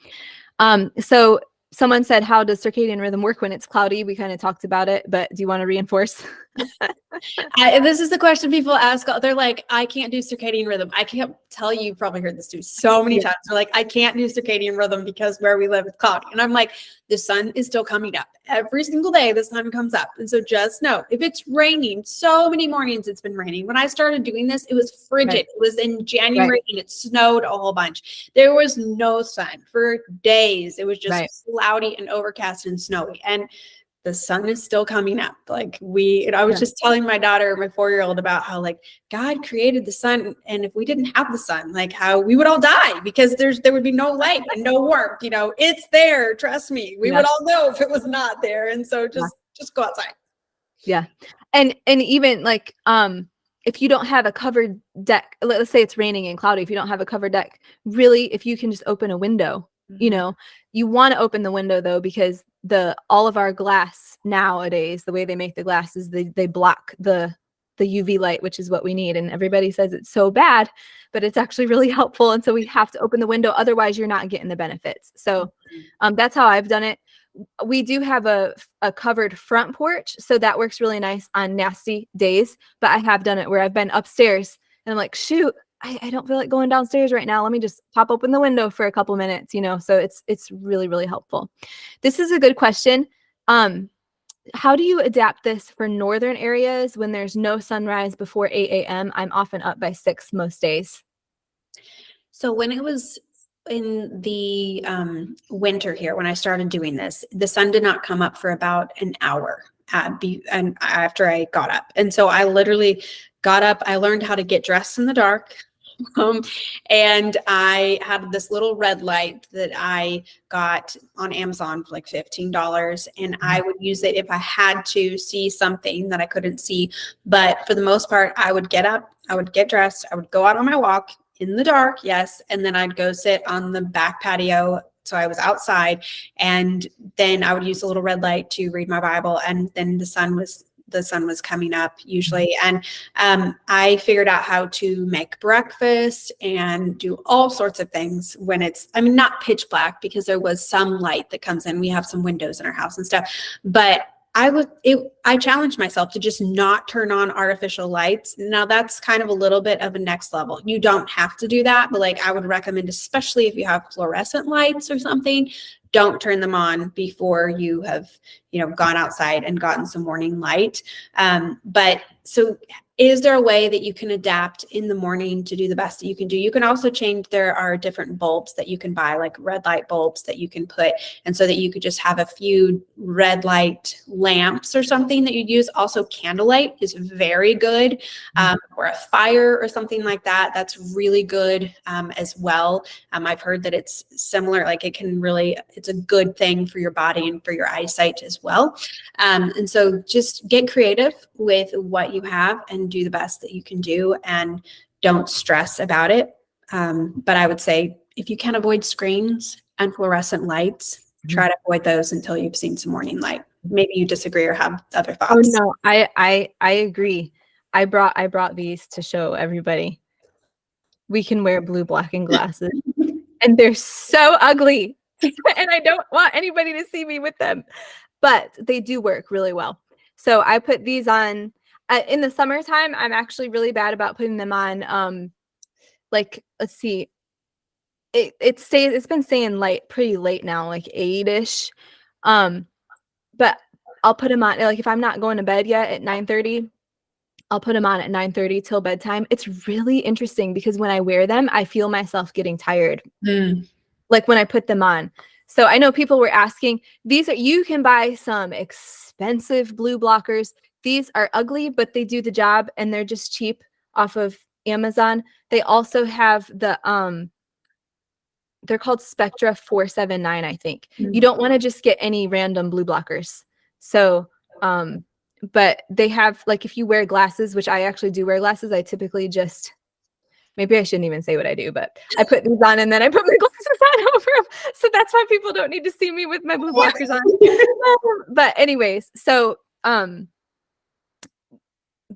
So someone said, how does circadian rhythm work when it's cloudy? We kind of talked about it, but do you want to reinforce? This is the question people ask. They're like, I can't do circadian rhythm. I can't tell you, you've probably heard this too so many times. They're like, I can't do circadian rhythm because where we live is cloudy. And I'm like, the sun is still coming up. Every single day the sun comes up. And so just know, if it's raining, so many mornings it's been raining. When I started doing this, it was frigid. Right. It was in January and it snowed a whole bunch. There was no sun for days. It was just cloudy and overcast and snowy. And the sun is still coming up. Like I was just telling my daughter, my 4-year-old, about how like God created the sun. And if we didn't have the sun, like how we would all die because there would be no light and no warmth, it's there. Trust me. We would all know if it was not there. And so just go outside. Yeah. And even like, if you don't have a covered deck, let's say it's raining and cloudy. If you don't have a covered deck, really, if you can just open a window, you want to open the window though, because all of our glass nowadays, the way they make the glass is they block the UV light, which is what we need. And everybody says it's so bad, but it's actually really helpful. And so we have to open the window. Otherwise you're not getting the benefits. So that's how I've done it. We do have a covered front porch. So that works really nice on nasty days, but I have done it where I've been upstairs and I'm like, shoot, I don't feel like going downstairs right now. Let me just pop open the window for a couple minutes, so it's really, really helpful. This is a good question. How do you adapt this for northern areas when there's no sunrise before 8 a.m.? I'm often up by 6 most days. So when it was in the winter here, when I started doing this, the sun did not come up for about an hour and after I got up. And so I literally got up. I learned how to get dressed in the dark. And I had this little red light that I got on Amazon for like $15. And I would use it if I had to see something that I couldn't see. But for the most part, I would get up, I would get dressed, I would go out on my walk in the dark. Yes. And then I'd go sit on the back patio. So I was outside, and then I would use a little red light to read my Bible. And then the sun was coming up usually. And I figured out how to make breakfast and do all sorts of things when it's, not pitch black, because there was some light that comes in. We have some windows in our house and stuff, but I challenged myself to just not turn on artificial lights. Now that's kind of a little bit of a next level. You don't have to do that, but like I would recommend, especially if you have fluorescent lights or something, don't turn them on before you have, gone outside and gotten some morning light. But so is there a way that you can adapt in the morning to do the best that you can do? You can also change. There are different bulbs that you can buy, like red light bulbs that you can put. And so that you could just have a few red light lamps or something that you'd use. Also candlelight is very good, or a fire or something like that. That's really good as well. I've heard that it's similar, like it's a good thing for your body and for your eyesight as well. And so just get creative with what you have and do the best that you can do, and don't stress about it. But I would say if you can avoid screens and fluorescent lights, try to avoid those until you've seen some morning light. Maybe you disagree or have other thoughts. Oh no, I agree. I brought these to show everybody. We can wear blue blocking glasses and they're so ugly and I don't want anybody to see me with them, but they do work really well. So I put these on in the summertime. I'm actually really bad about putting them on. Like, let's see, it's been staying pretty late now, like 8-ish. But I'll put them on, like if I'm not going to bed yet at 9:30, I'll put them on at 9:30 till bedtime. It's really interesting because when I wear them, I feel myself getting tired. Like when I put them on. So I know people were asking, you can buy some expensive blue blockers. These are ugly, but they do the job and they're just cheap off of Amazon. They also have the, they're called Spectra 479, I think. You don't want to just get any random blue blockers. So, but they have, like, if you wear glasses, which I actually do wear glasses, I typically just, maybe I shouldn't even say what I do, but I put these on and then I put my glasses on over them. So that's why people don't need to see me with my blue blockers on. But anyways, so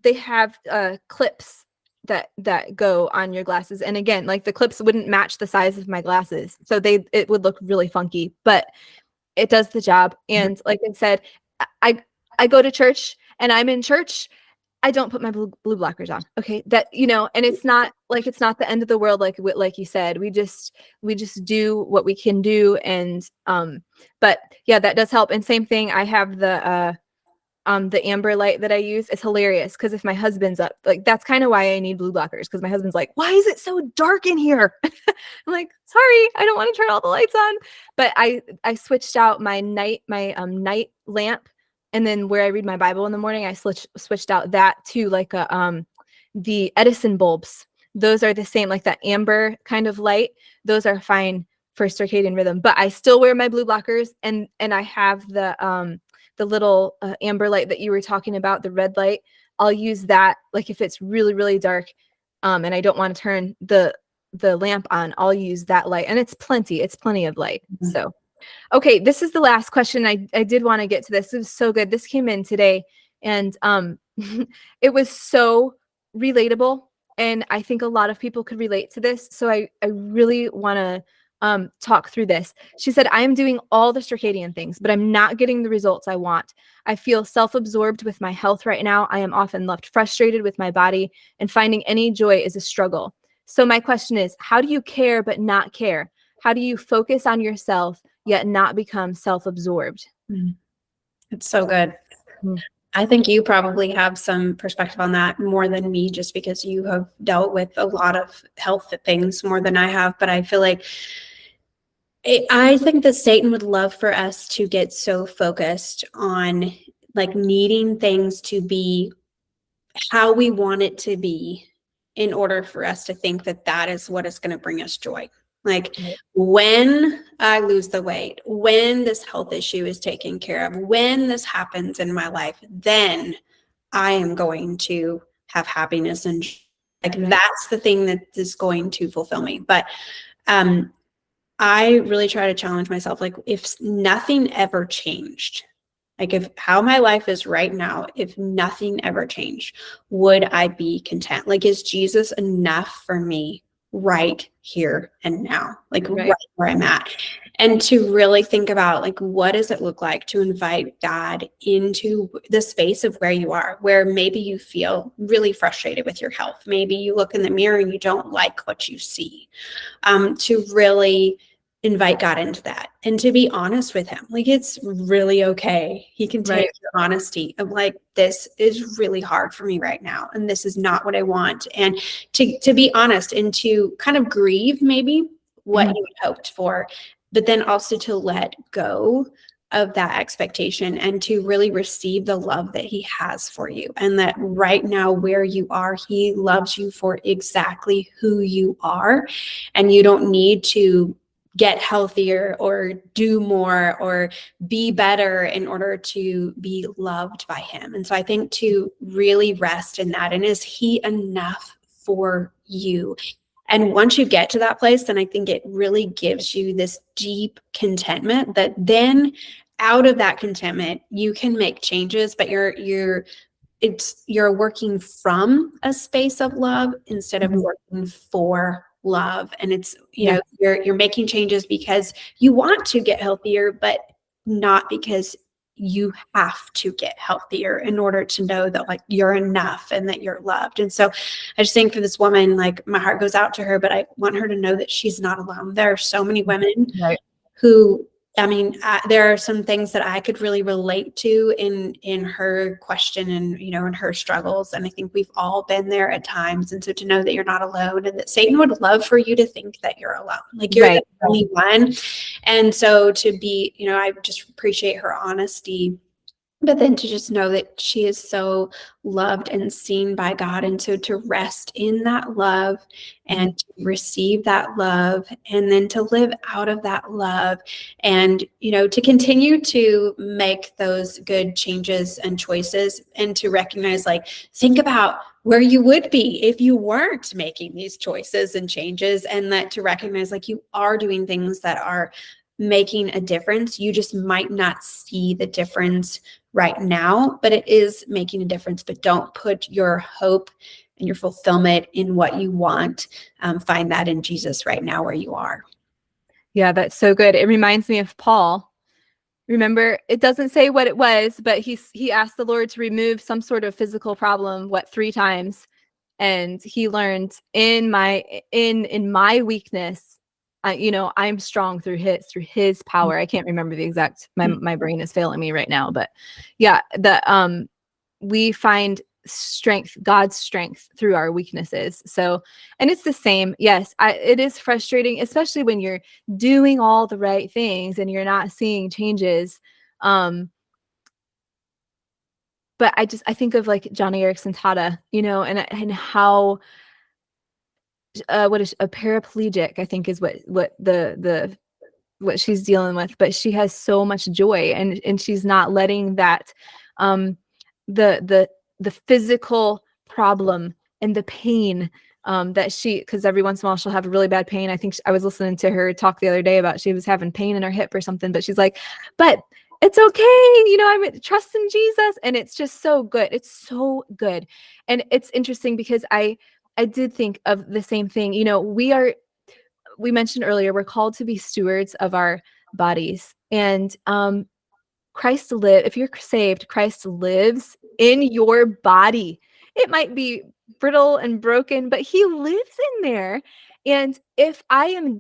they have clips that go on your glasses. And again, like the clips wouldn't match the size of my glasses. So it would look really funky, but it does the job. And like I said, I go to church and I'm in church, I don't put my blue blockers on. Okay. That, and it's not the end of the world. Like you said, we just do what we can do. And, but yeah, that does help. And same thing. I have the amber light that I use. Is hilarious. Cause if my husband's up, like, that's kind of why I need blue blockers. Cause my husband's like, why is it so dark in here? I'm like, sorry, I don't want to turn all the lights on. But I switched out my night lamp. And then where I read my Bible in the morning, I switched out that to like the Edison bulbs. Those are the same, like that amber kind of light. Those are fine for circadian rhythm, but I still wear my blue blockers, and I have the little amber light that you were talking about, the red light. I'll use that, like if it's really, really dark, and I don't want to turn the lamp on, I'll use that light, and it's plenty of light. Mhm. So. Okay, this is the last question. I did want to get to this. It was so good. This came in today, and it was so relatable, and I think a lot of people could relate to this. So I really want to talk through this. She said, I am doing all the circadian things, but I'm not getting the results I want. I feel self-absorbed with my health right now. I am often left frustrated with my body, and finding any joy is a struggle. So my question is, how do you care but not care? How do you focus on yourself yet not become self-absorbed? It's so good. Mm. I think you probably have some perspective on that more than me, just because you have dealt with a lot of health things more than I have. But I feel like I think that Satan would love for us to get so focused on like needing things to be how we want it to be in order for us to think that that is what is going to bring us joy. Like, Right. when I lose the weight, when this health issue is taken care of, when this happens in my life, then I am going to have happiness and like Right. that's the thing that is going to fulfill me. But I really try to challenge myself. Like, if nothing ever changed, like if how my life is right now, if nothing ever changed, would I be content? Like, is Jesus enough for me right here and now? Like right where I'm at. And to really think about, like, what does it look like to invite God into the space of where you are, where maybe you feel really frustrated with your health. Maybe you look in the mirror and you don't like what you see. To really invite God into that and to be honest with him. Like, it's really okay. He can take Right. your honesty of like, this is really hard for me right now. And this is not what I want. And to be honest and to kind of grieve maybe what you had hoped for, but then also to let go of that expectation and to really receive the love that he has for you. And that right now where you are, he loves you for exactly who you are. And you don't need to get healthier or do more or be better in order to be loved by him. And so I think to really rest in that, and is he enough for you? And once you get to that place, then I think it really gives you this deep contentment that then out of that contentment, you can make changes, but you're working from a space of love instead of working for love. And it's, you're making changes because you want to get healthier, but not because you have to get healthier in order to know that like you're enough and that you're loved. And so I just think for this woman, like my heart goes out to her, but I want her to know that she's not alone. There are so many women who, I mean, there are some things that I could really relate to in her question and, in her struggles. And I think we've all been there at times. And so to know that you're not alone and that Satan would love for you to think that you're alone, like you're the only one. And so to be, I just appreciate her honesty, but then to just know that she is so loved and seen by God. And so to rest in that love and to receive that love and then to live out of that love and, to continue to make those good changes and choices and to recognize, like, think about where you would be if you weren't making these choices and changes, and that to recognize like you are doing things that are making a difference. You just might not see the difference right now, but it is making a difference. But don't put your hope and your fulfillment in what you want. Find that in Jesus right now where you are. Yeah, that's so good. It reminds me of Paul. remember, it doesn't say what it was, but he asked the Lord to remove some sort of physical problem, 3 times. And he learned in my weakness, I'm strong through his power. I can't remember the exact, my brain is failing me right now, but yeah, we find strength, God's strength, through our weaknesses. So, and it's the same. Yes, it is frustrating, especially when you're doing all the right things and you're not seeing changes. But I think of like Johnny Erickson's Tata, and how what is a paraplegic, I think, is what what she's dealing with, but she has so much joy, and she's not letting that the physical problem and the pain that because every once in a while she'll have a really bad pain. I think I was listening to her talk the other day about she was having pain in her hip or something, but she's like, but it's okay, I'm trust in Jesus. And it's just so good. It's so good. And it's interesting because I did think of the same thing. We mentioned earlier, we're called to be stewards of our bodies. And if you're saved, Christ lives in your body. It might be brittle and broken, but he lives in there. And if I am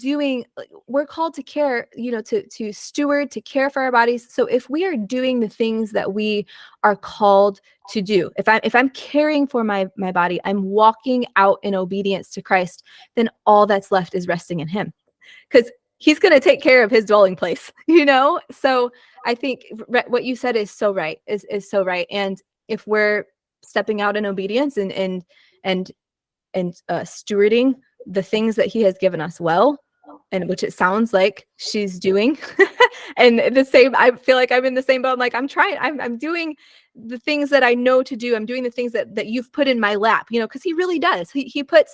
we're called to care, to steward, to care for our bodies. So if we are doing the things that we are called to do, if I'm caring for my body, I'm walking out in obedience to Christ, then all that's left is resting in him, because he's going to take care of his dwelling place, So I think what you said is so right, is so right. And if we're stepping out in obedience and stewarding the things that he has given us well, and which it sounds like she's doing, and the same, I feel like I'm in the same boat. Like I'm doing the things that I know to do. I'm doing the things that you've put in my lap, because he really does. He put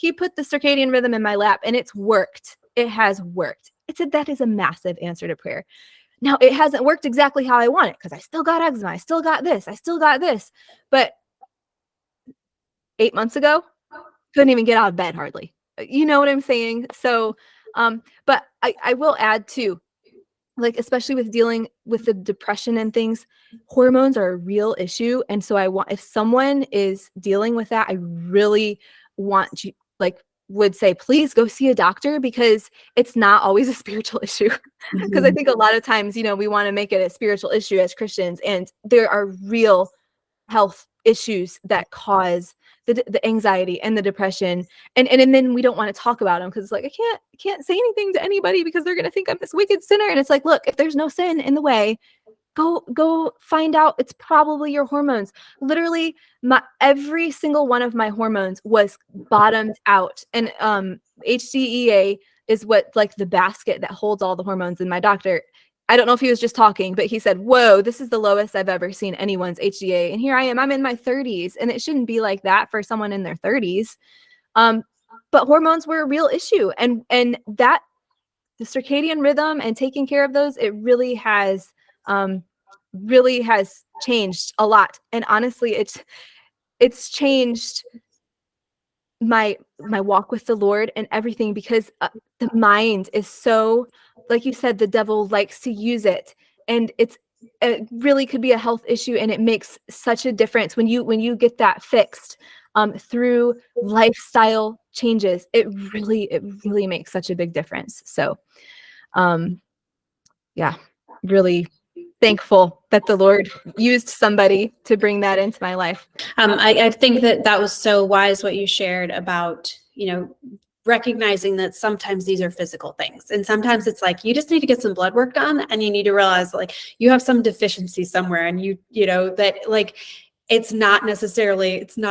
the circadian rhythm in my lap, and it's worked. It has worked. That is a massive answer to prayer. Now, it hasn't worked exactly how I want it, because I still got eczema. I still got this. But 8 months ago, couldn't even get out of bed hardly. You know what I'm saying? So, but I will add too, like, especially with dealing with the depression and things, hormones are a real issue. And so if someone is dealing with that, I really want you, would say, please go see a doctor, because it's not always a spiritual issue. Because I think a lot of times, we want to make it a spiritual issue as Christians, and there are real health issues that cause the anxiety and the depression, and then we don't want to talk about them, because it's like, I can't say anything to anybody because they're going to think I'm this wicked sinner. And it's like, look, if there's no sin in the way, go find out. It's probably your hormones. Literally, every single one of my hormones was bottomed out. And HDEA is what, like, the basket that holds all the hormones. And my doctor, I don't know if he was just talking, but he said, whoa, this is the lowest I've ever seen anyone's HDA. And here I am, I'm in my 30s, and it shouldn't be like that for someone in their 30s. But hormones were a real issue. And that, the circadian rhythm and taking care of those, it really has changed a lot. And honestly, it's changed my walk with the Lord and everything, because the mind is so, like you said, the devil likes to use it, and it really could be a health issue. And it makes such a difference when you get that fixed through lifestyle changes. It really makes such a big difference. So yeah, really thankful that the Lord used somebody to bring that into my life. I think that was so wise what you shared about, recognizing that sometimes these are physical things. And sometimes it's like, you just need to get some blood work done, and you need to realize, like, you have some deficiency somewhere, and that, like, it's not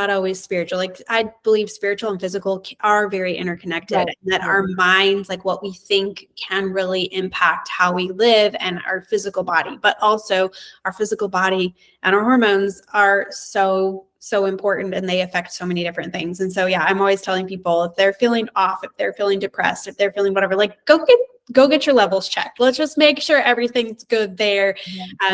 always spiritual. Like, I believe spiritual and physical are very interconnected, Right. and that our minds, like what we think, can really impact how we live and our physical body. But also, our physical body and our hormones are so important, and they affect so many different things. And so, yeah, I'm always telling people, if they're feeling off, if they're feeling depressed, if they're feeling whatever, like, go get your levels checked. Let's just make sure everything's good there.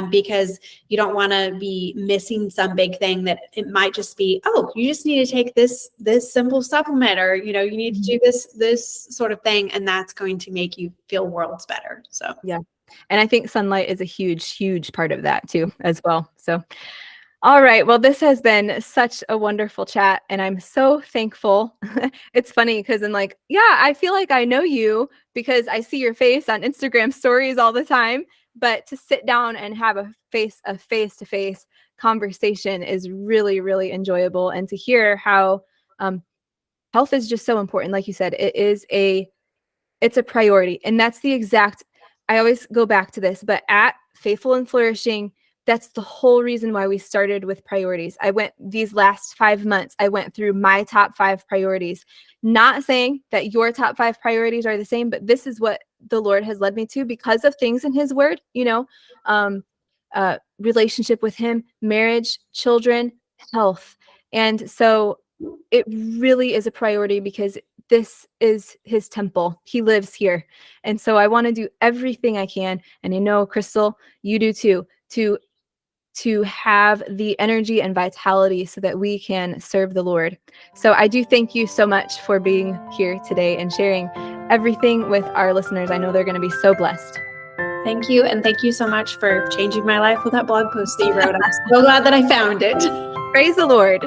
Because you don't want to be missing some big thing that it might just be, oh, you just need to take this simple supplement, or, you need to do this sort of thing. And that's going to make you feel worlds better. So, yeah, And I think sunlight is a huge, huge part of that too, as well. So, all right. Well, this has been such a wonderful chat, and I'm so thankful. It's funny because I'm like, yeah, I feel like I know you because I see your face on Instagram stories all the time. But to sit down and have a face-to-face conversation is really, really enjoyable. And to hear how health is just so important. Like you said, it's a priority. And that's the exact, I always go back to this, but at Faithful and Flourishing, that's the whole reason why we started with priorities. These last 5 months, I went through my top 5 priorities, not saying that your top 5 priorities are the same, but this is what the Lord has led me to because of things in his word, relationship with him, marriage, children, health. And so it really is a priority because this is his temple. He lives here. And so I want to do everything I can. And I know, Crystal, you do too, to have the energy and vitality so that we can serve the Lord. So I do thank you so much for being here today and sharing everything with our listeners. I know they're going to be so blessed. Thank you. And thank you so much for changing my life with that blog post that you wrote. I'm so glad that I found it. Praise the Lord.